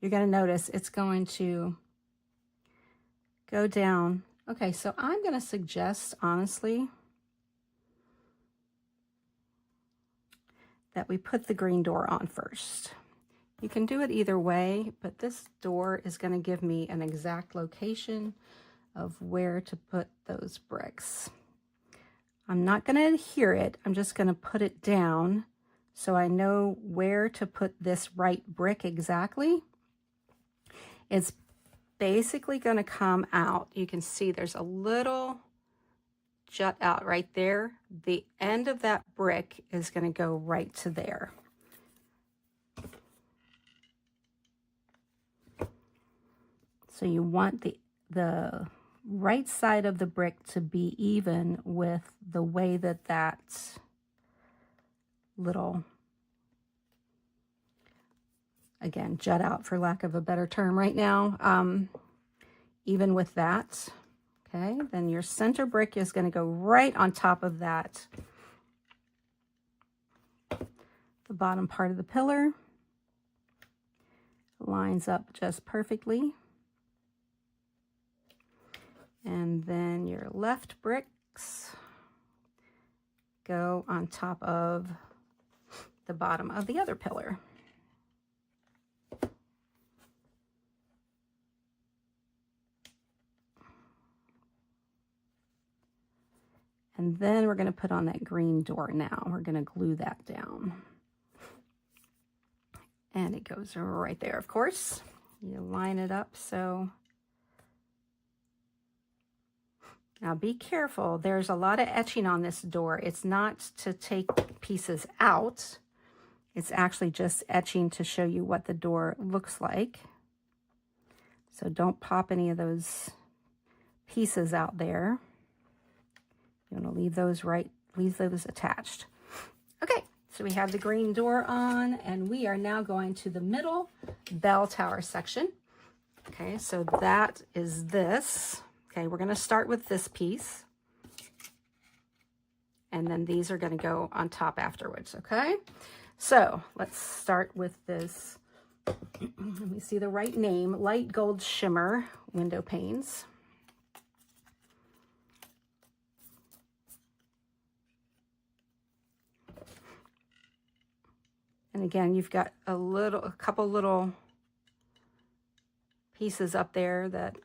you're going to notice it's going to go down. Okay, so I'm going to suggest, honestly, that we put the green door on first. You can do it either way, but this door is going to give me an exact location of where to put those bricks. I'm not going to adhere it. I'm just going to put it down so I know where to put this right brick exactly. It's basically going to come out. You can see there's a little jut out right there. The end of that brick is going to go right to there. So you want the right side of the brick to be even with the way that that little, again, jut out for lack of a better term right now, even with that. Okay, then your center brick is going to go right on top of that, the bottom part of the pillar. Lines up just perfectly. And then your left bricks go on top of the bottom of the other pillar. And then we're going to put on that green door now. We're going to glue that down. And it goes right there, of course. You line it up so. Now be careful, there's a lot of etching on this door. It's not to take pieces out. It's actually just etching to show you what the door looks like. So don't pop any of those pieces out there. You want to leave those attached. Okay, so we have the green door on, and we are now going to the middle bell tower section. Okay, so that is this. Okay, we're going to start with this piece, and then these are going to go on top afterwards. Okay, so let's start with this. Let me see the right name, light gold shimmer window panes. And again, you've got a couple little pieces up there that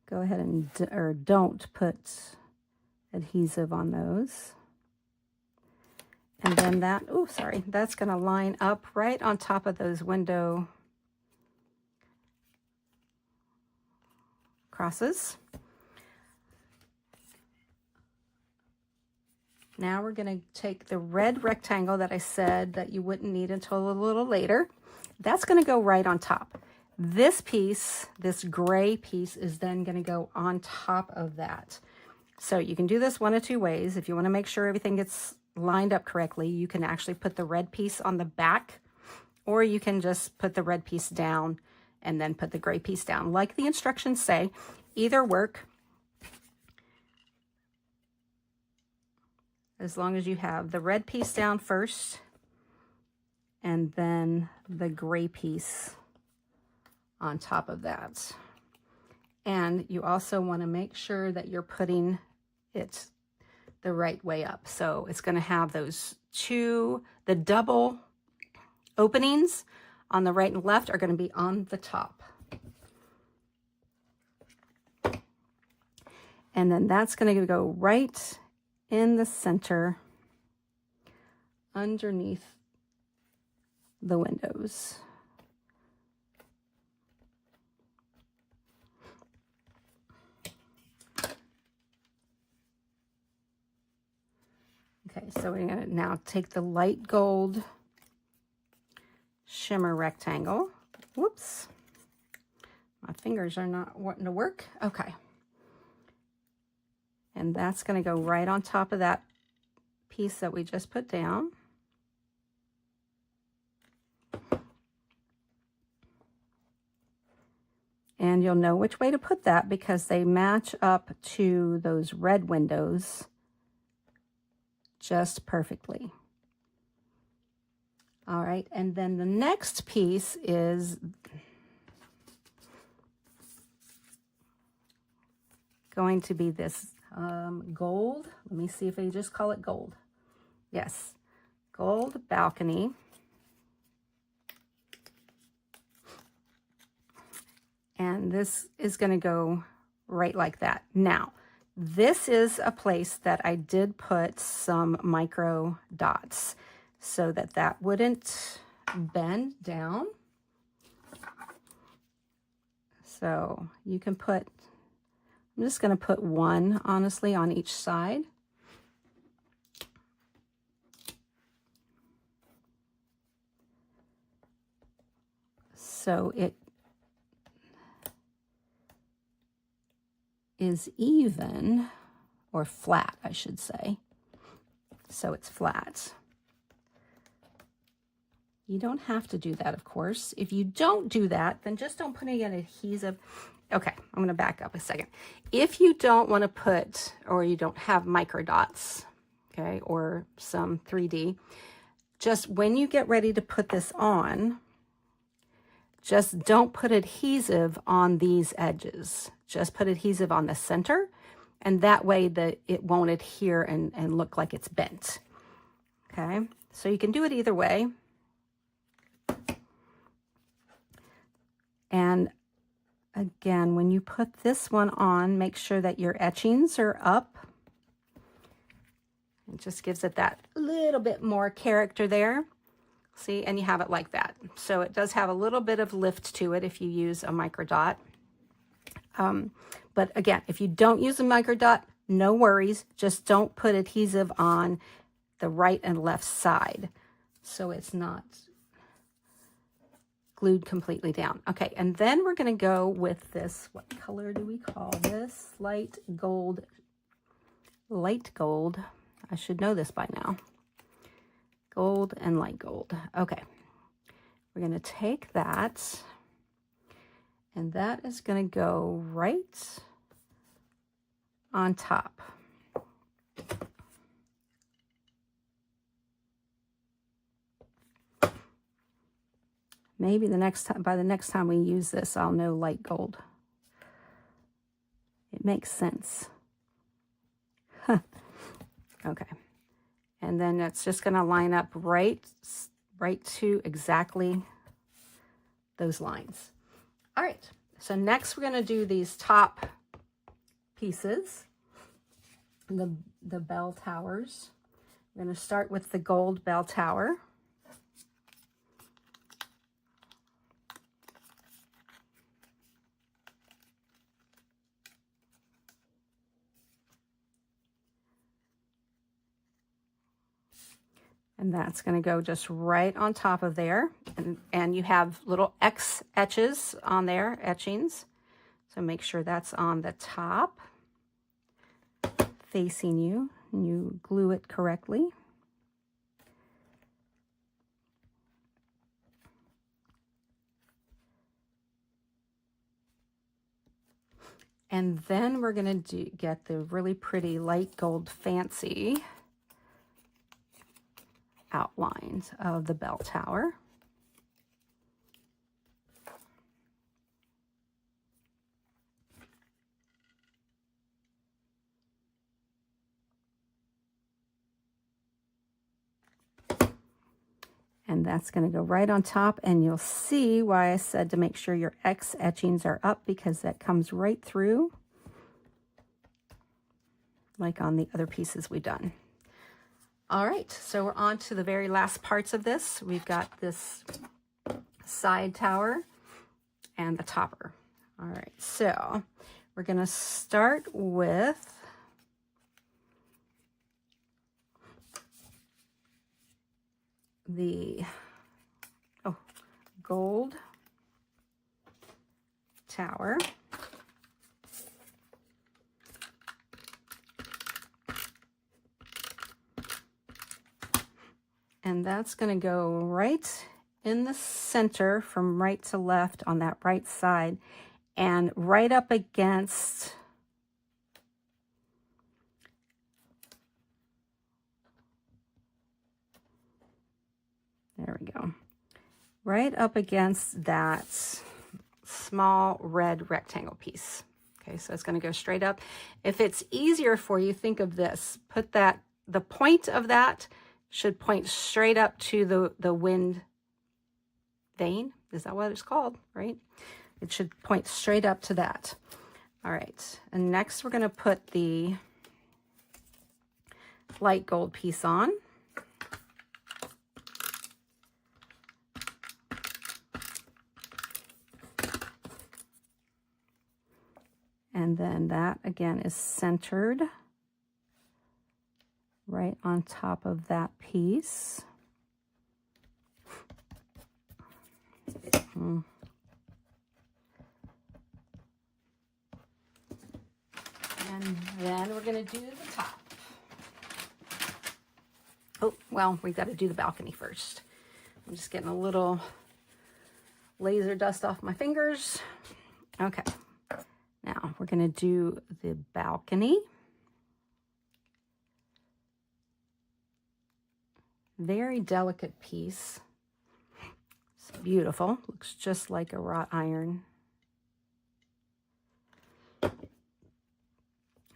go ahead and don't put adhesive on those. And then that's going to line up right on top of those window crosses. Now we're going to take the red rectangle that I said that you wouldn't need until a little later. That's going to go right on top. This piece, this gray piece, is then going to go on top of that. So you can do this one of two ways. If you want to make sure everything gets lined up correctly, you can actually put the red piece on the back, or you can just put the red piece down and then put the gray piece down. Like the instructions say, either work. As long as you have the red piece down first and then the gray piece on top of that. And you also want to make sure that you're putting it the right way up. So it's going to have those the double openings on the right and left are going to be on the top. And then that's going to go right in the center underneath the windows. Okay, so we're going to now take the light gold shimmer rectangle. Whoops, my fingers are not wanting to work. Okay. And that's going to go right on top of that piece that we just put down. And you'll know which way to put that because they match up to those red windows just perfectly. All right, and then the next piece is going to be this gold. Let me see if they just call it gold. Yes, gold balcony. And this is going to go right like that. Now, this is a place that I did put some micro dots so that that wouldn't bend down. So you can put, I'm just going to put one, honestly, on each side. So it is even, or flat, I should say. So it's flat. You don't have to do that, of course. If you don't do that, then just don't put any adhesive. Okay, I'm going to back up a second. If you don't want to put, or you don't have micro dots, okay, or some 3D, just when you get ready to put this on, just don't put adhesive on these edges. Just put adhesive on the center, and that way it won't adhere and look like it's bent. Okay, so you can do it either way. And again, when you put this one on, make sure that your etchings are up. It just gives it that little bit more character there. See, and you have it like that. So it does have a little bit of lift to it if you use a micro dot. But again, if you don't use a micro dot, no worries. Just don't put adhesive on the right and left side, so it's not glued completely down. Okay, and then we're going to go with this, what color do we call this? Light gold. I should know this by now. Gold and light gold. Okay, we're going to take that, and that is going to go right on top. Maybe by the next time we use this, I'll know light gold. It makes sense. Okay. And then it's just going to line up right to exactly those lines. All right. So next we're going to do these top pieces, the bell towers. We're going to start with the gold bell tower. And that's going to go just right on top of there. And you have little X etches on there, etchings. So make sure that's on the top, facing you, and you glue it correctly. And then we're going to get the really pretty light gold fancy outlines of the bell tower. And that's going to go right on top, and you'll see why I said to make sure your X etchings are up, because that comes right through like on the other pieces we've done. All right, so we're on to the very last parts of this. We've got this side tower and the topper. All right, so we're going to start with the gold tower. And that's going to go right in the center from right to left on that right side, and right up against there we go, right up against that small red rectangle piece. Okay, so it's going to go straight up. If it's easier for you, think of this. Put that, the point of that should point straight up to the wind vane. Is that what it's called, right? It should point straight up to that. All right, and next we're going to put the light gold piece on. And then that again is centered right on top of that piece. And then we're going to do the top. Oh, well, we've got to do the balcony first. I'm just getting a little laser dust off my fingers. Okay. Now we're going to do the balcony. Very delicate piece. It's beautiful. Looks just like a wrought iron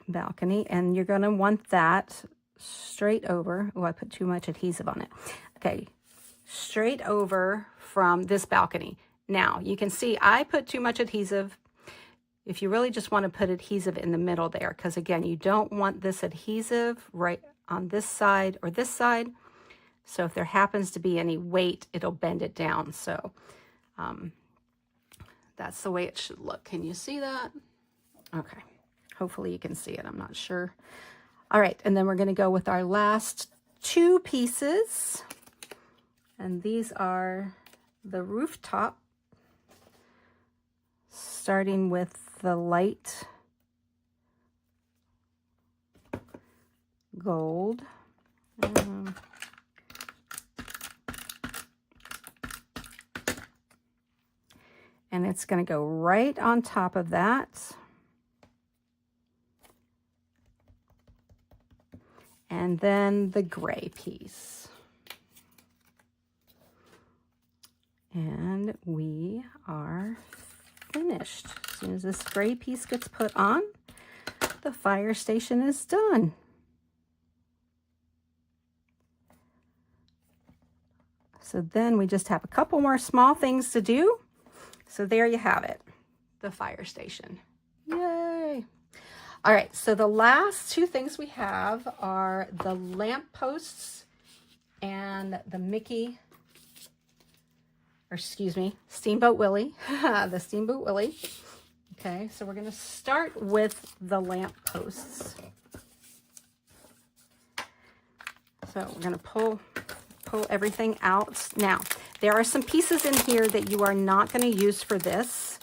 balcony. And you're going to want that straight over. Oh, I put too much adhesive on it. Okay, straight over from this balcony. Now you can see I put too much adhesive. If you really just want to put adhesive in the middle there, because again, you don't want this adhesive right on this side or this side. So if there happens to be any weight, it'll bend it down. So that's the way it should look. Can you see that? Okay. Hopefully you can see it. I'm not sure. All right. And then we're going to go with our last 2 pieces, and these are the rooftop, starting with the light gold. And it's going to go right on top of that. And then the gray piece. And we are finished. As soon as this gray piece gets put on, the fire station is done. So then we just have a couple more small things to do. So there you have it, the fire station. Yay! All right, so the last 2 things we have are the lamp posts and the Steamboat Willie, the Steamboat Willie. Okay, so we're gonna start with the lamp posts. So we're gonna pull everything out. Now, there are some pieces in here that you are not going to use for this.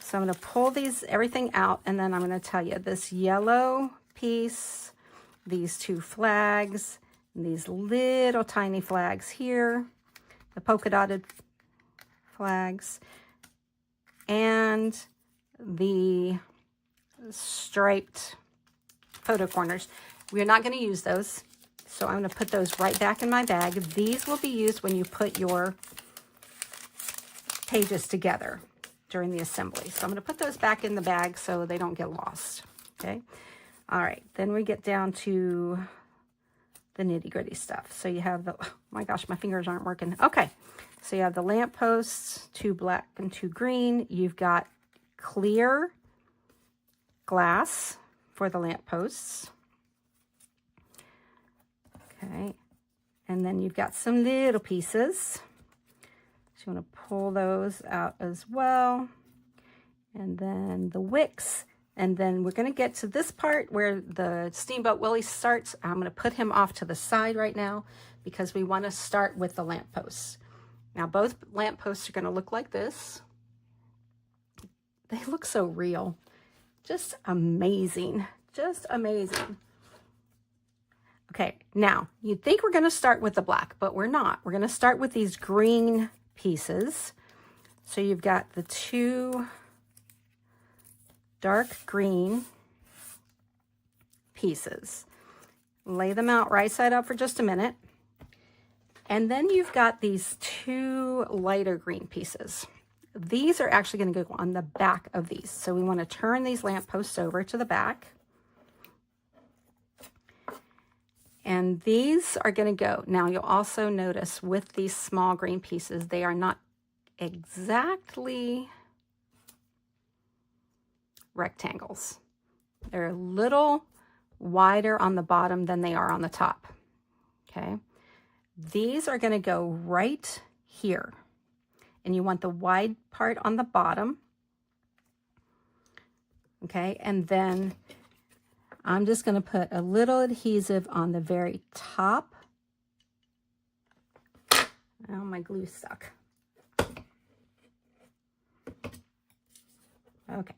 So I'm going to pull everything out, and then I'm going to tell you this yellow piece, these 2 flags, and these little tiny flags here, the polka dotted flags, and the striped photo corners. We're not going to use those. So I'm going to put those right back in my bag. These will be used when you put your pages together during the assembly. So I'm going to put those back in the bag so they don't get lost. Okay. All right. Then we get down to the nitty gritty stuff. So you have oh my gosh, my fingers aren't working. Okay. So you have the lamp posts, 2 black and 2 green. You've got clear glass for the lamp posts. Okay, and then you've got some little pieces. So you want to pull those out as well. And then the wicks. And then we're going to get to this part where the Steamboat Willie starts. I'm going to put him off to the side right now because we want to start with the lamp posts. Now, both lamp posts are going to look like this. They look so real. Just amazing. Just amazing. Okay, now you'd think we're going to start with the black, but we're not. We're going to start with these green pieces. So you've got the 2 dark green pieces. Lay them out right side up for just a minute. And then you've got these 2 lighter green pieces. These are actually going to go on the back of these. So we want to turn these lamp posts over to the back. And these are going to go. Now you'll also notice with these small green pieces, they are not exactly rectangles. They're a little wider on the bottom than they are on the top. Okay. These are going to go right here. And you want the wide part on the bottom. Okay. And then I'm just going to put a little adhesive on the very top. Oh, my glue stuck. Okay.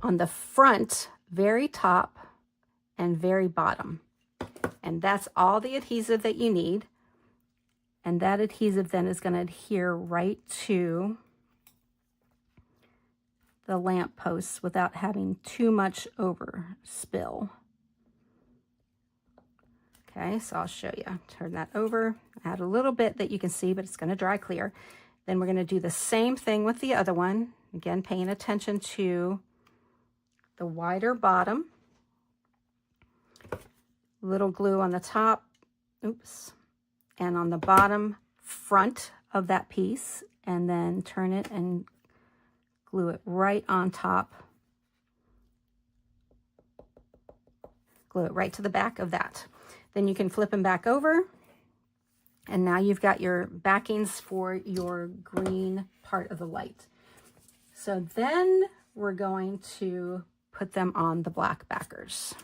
On the front, very top and very bottom. And that's all the adhesive that you need. And that adhesive then is going to adhere right to the lamp posts without having too much overspill. Okay, so I'll show you. Turn that over, add a little bit that you can see, but it's going to dry clear. Then we're going to do the same thing with the other one. Again, paying attention to the wider bottom. Little glue on the top, oops, and on the bottom front of that piece, and then turn it and glue it right on top. Glue it right to the back of that. Then you can flip them back over, and now you've got your backings for your green part of the light. So then we're going to put them on the black backers.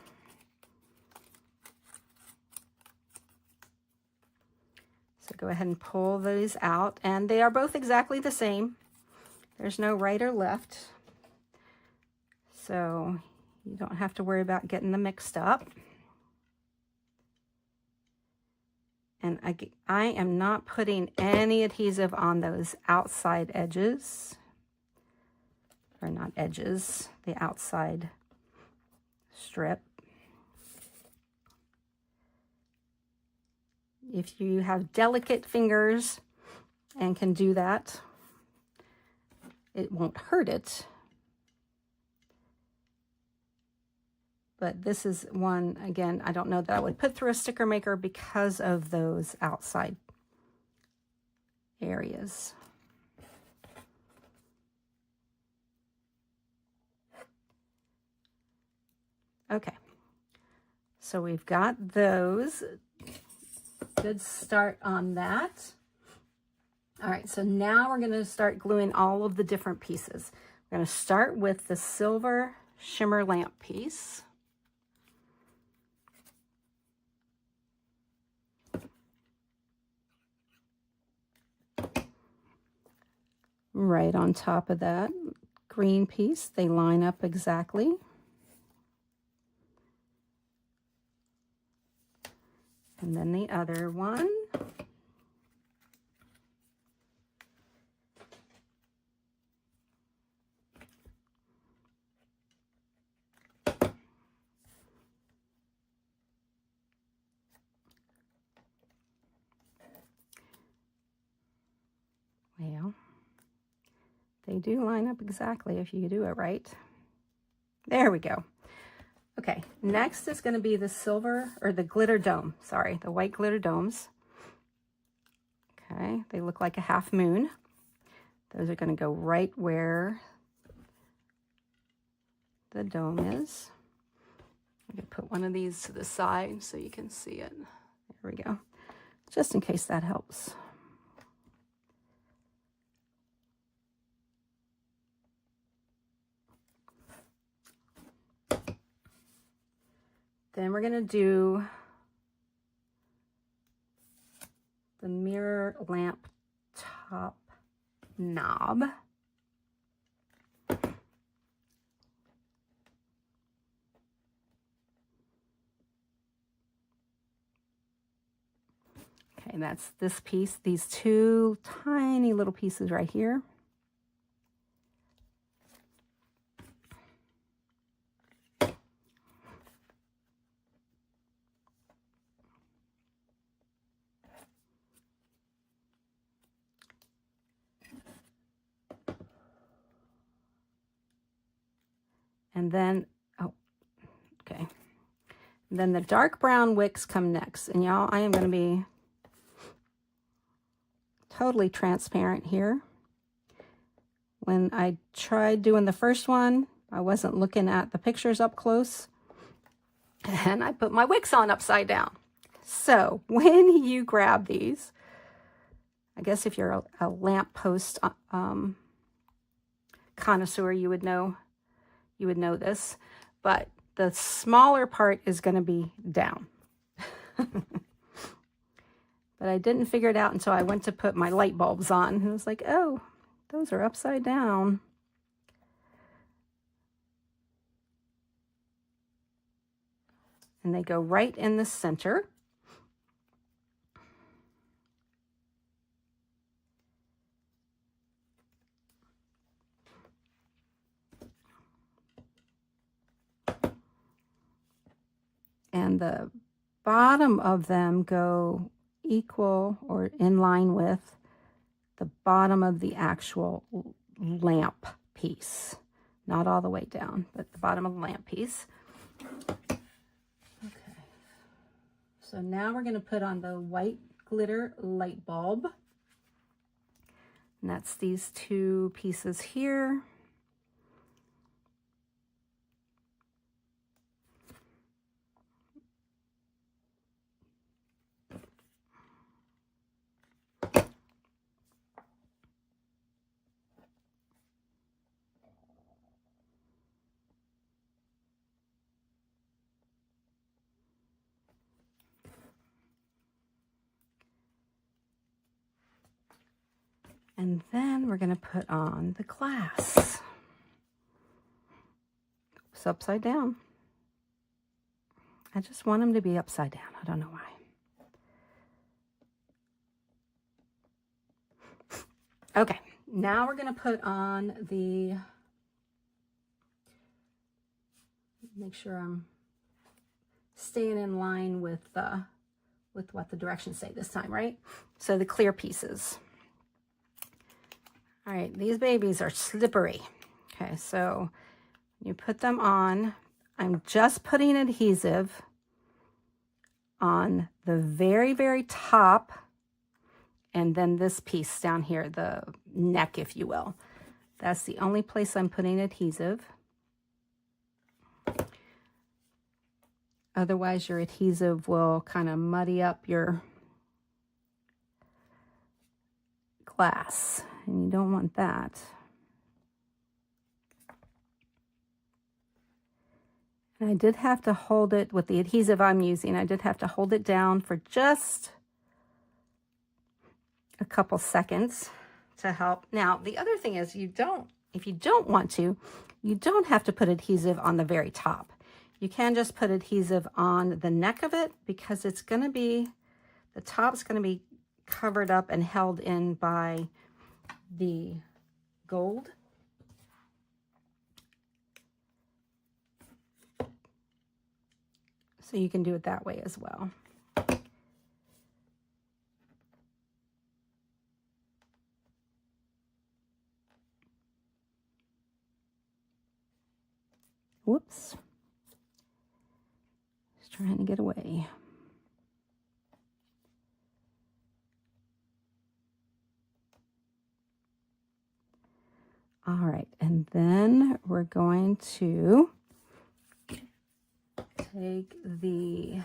So go ahead and pull those out, and they are both exactly the same. There's no right or left. So you don't have to worry about getting them mixed up. And I am not putting any adhesive on those outside edges, or not edges, the outside strip. If you have delicate fingers and can do that, it won't hurt it. But this is one, again, I don't know that I would put through a sticker maker because of those outside areas. Okay, so we've got those. Good start on that. All right, so now we're going to start gluing all of the different pieces. We're going to start with the silver shimmer lamp piece. Right on top of that green piece, they line up exactly. And then the other one. Well, they do line up exactly if you do it right. There we go. Okay, next is going to be the silver, or the glitter dome, sorry, the white glitter domes. Okay, they look like a half moon. Those are going to go right where the dome is. I'm going to put one of these to the side so you can see it. There we go, just in case that helps. Then we're going to do the mirror lamp top knob. Okay, that's this piece, these two tiny little pieces right here. And then, oh, okay. And then the dark brown wicks come next. And y'all, I am going to be totally transparent here. When I tried doing the first one, I wasn't looking at the pictures up close. And I put my wicks on upside down. So when you grab these, I guess if you're a lamp post connoisseur, you would know this, but the smaller part is going to be down. But I didn't figure it out until I went to put my light bulbs on, and I was like, oh, those are upside down. And they go right in the center. And the bottom of them go equal or in line with the bottom of the actual lamp piece. Not all the way down, but the bottom of the lamp piece. Okay. So now we're going to put on the white glitter light bulb. And that's these two pieces here. And then we're going to put on the glass. It's upside down. I just want them to be upside down. I don't know why. Okay, now we're going to put on the, make sure I'm staying in line with what the directions say this time, right? So the clear pieces. All right, these babies are slippery. Okay, so you put them on. I'm just putting adhesive on the very, very top, and then this piece down here, the neck, if you will. That's the only place I'm putting adhesive. Otherwise, your adhesive will kind of muddy up your glass, and you don't want that. And I did have to hold it with the adhesive I'm using. I did have to hold it down for just a couple seconds to help. Now, the other thing is if you don't want to, you don't have to put adhesive on the very top. You can just put adhesive on the neck of it because it's going to be, the top's going to be covered up and held in by the gold. So you can do it that way as well. Whoops. Just trying to get away. All right, and then we're going to take the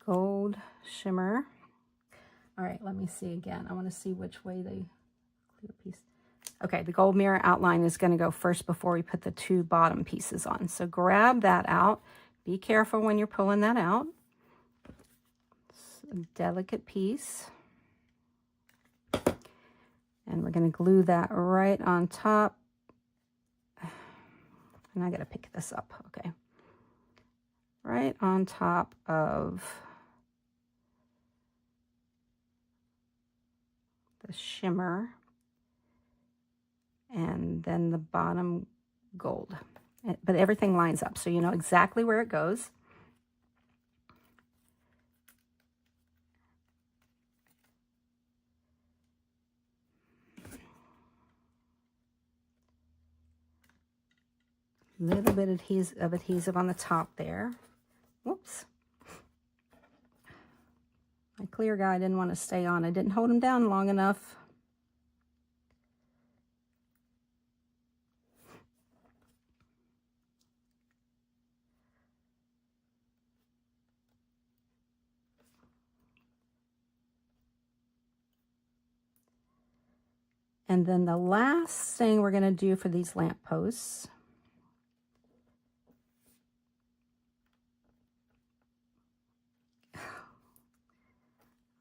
gold shimmer. All right, let me see again. I want to see which way the clear piece. Okay, the gold mirror outline is going to go first before we put the two bottom pieces on. So grab that out. Be careful when you're pulling that out. It's a delicate piece. And we're going to glue that right on top. And I got to pick this up, okay. Right on top of the shimmer. And then the bottom gold. But everything lines up, so you know exactly where it goes. Little bit of adhesive on the top there. Whoops. My clear guy didn't want to stay on. I didn't hold him down long enough. And then the last thing we're going to do for these lamp posts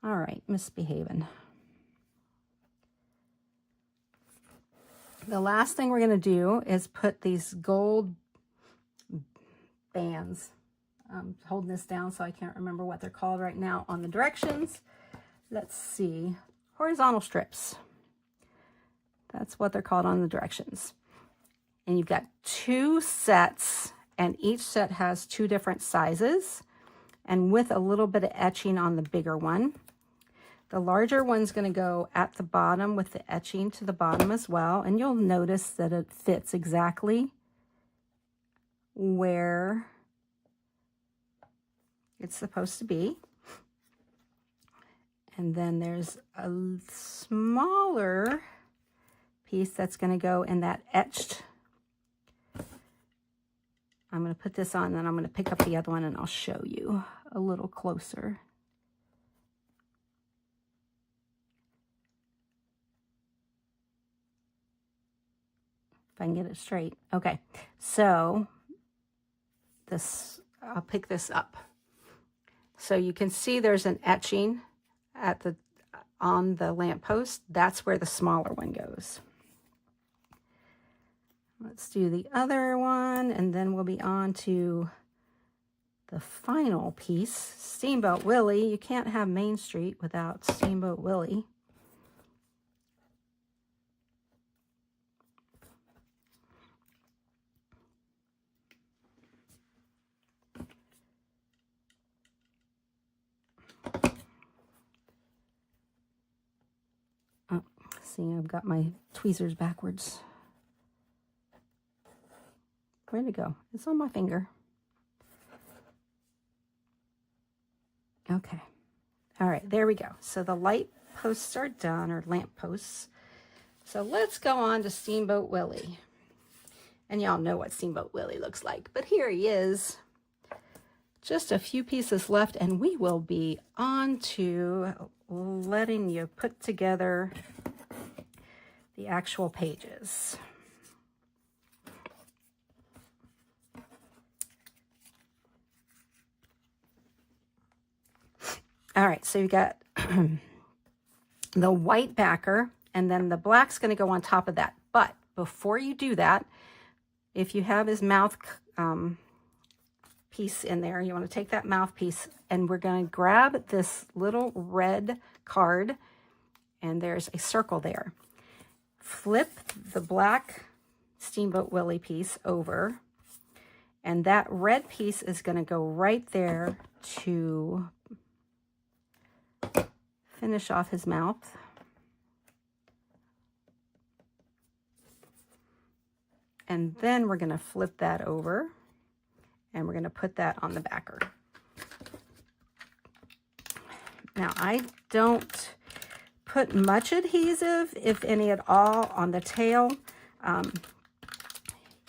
all right, misbehaving. The last thing we're going to do is put these gold bands. I'm holding this down so I can't remember what they're called right now on the directions. Let's see. Horizontal strips. That's what they're called on the directions. And you've got two sets, and each set has two different sizes, and with a little bit of etching on the bigger one. The larger one's going to go at the bottom with the etching to the bottom as well, and you'll notice that it fits exactly where it's supposed to be. And then there's a smaller piece that's going to go in that etched. I'm going to put this on, and then I'm going to pick up the other one and I'll show you a little closer. If I can get it straight. Okay, so this, I'll pick this up. So you can see there's an etching at the on the lamppost. That's where the smaller one goes. Let's do the other one, and then we'll be on to the final piece, Steamboat Willie. You can't have Main Street without Steamboat Willie. Oh, see, I've got my tweezers backwards. Where'd it go? It's on my finger. Okay. All right, there we go. So the light posts are done, or lamp posts. So let's go on to Steamboat Willie. And y'all know what Steamboat Willie looks like, but here he is. Just a few pieces left, and we will be on to letting you put together the actual pages. All right, so you got the white backer, and then the black's going to go on top of that. But before you do that, if you have his mouth piece in there, you want to take that mouthpiece, and we're going to grab this little red card, and there's a circle there. Flip the black Steamboat Willie piece over, and that red piece is going to go right there to finish off his mouth. And then we're going to flip that over, and we're going to put that on the backer. Now, I don't put much adhesive, if any at all, on the tail.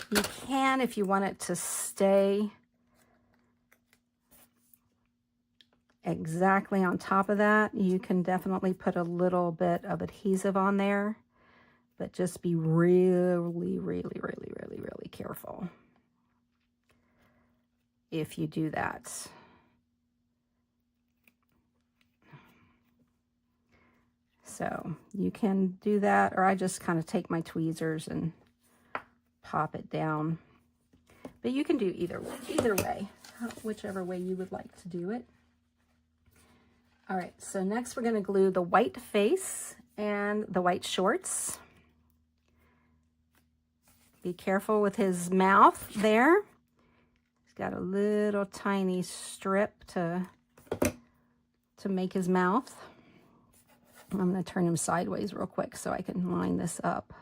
You can, if you want it to stay exactly on top of that, you can definitely put a little bit of adhesive on there, but just be really careful if you do that. So you can do that, or I just kind of take my tweezers and pop it down. But you can do either way, whichever way you would like to do it. All right, so next we're going to glue the white face and the white shorts. Be careful with his mouth there. He's got a little tiny strip to make his mouth. I'm going to turn him sideways real quick so I can line this up.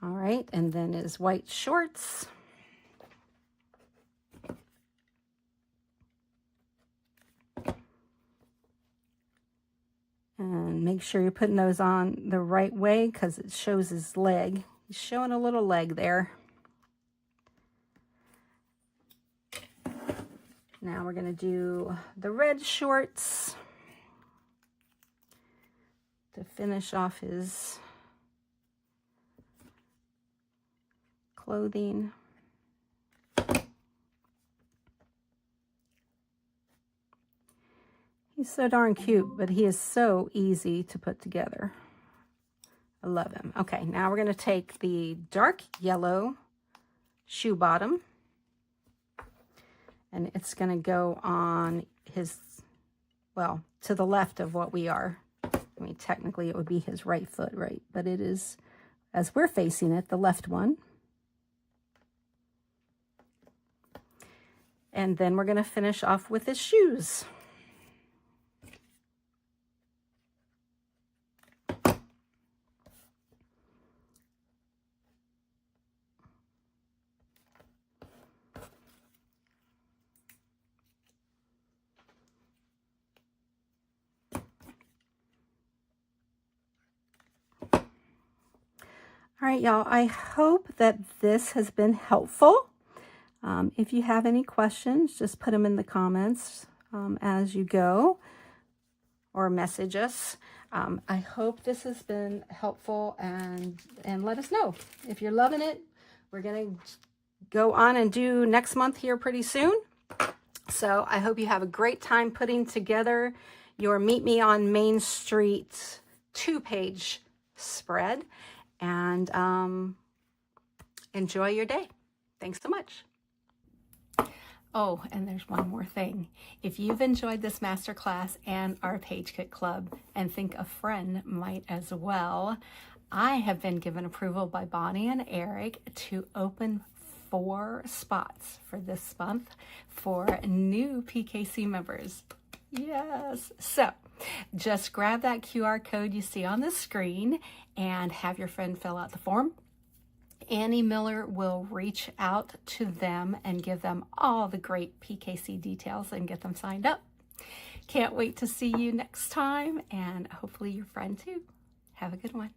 All right, and then his white shorts. And make sure you're putting those on the right way because it shows his leg. He's showing a little leg there. Now we're going to do the red shorts to finish off his clothing. He's so darn cute, but he is so easy to put together. I love him. Okay, now we're going to take the dark yellow shoe bottom, and it's going to go on his, well, to the left of what we are. I mean, technically it would be his right foot, right? But it is, as we're facing it, the left one. And then we're going to finish off with his shoes. All right, y'all, I hope that this has been helpful. If you have any questions, just put them in the comments as you go, or message us. I hope this has been helpful, and let us know. If you're loving it, we're going to go on and do next month here pretty soon. So I hope you have a great time putting together your Meet Me on Main Street 2-page spread, and enjoy your day. Thanks so much. Oh, and there's one more thing. If you've enjoyed this masterclass and our Page Kit Club and think a friend might as well, I have been given approval by Bonnie and Eric to open 4 spots for this month for new PKC members. Yes. So just grab that QR code you see on the screen and have your friend fill out the form. Annie Miller will reach out to them and give them all the great PKC details and get them signed up. Can't wait to see you next time, and hopefully your friend too. Have a good one.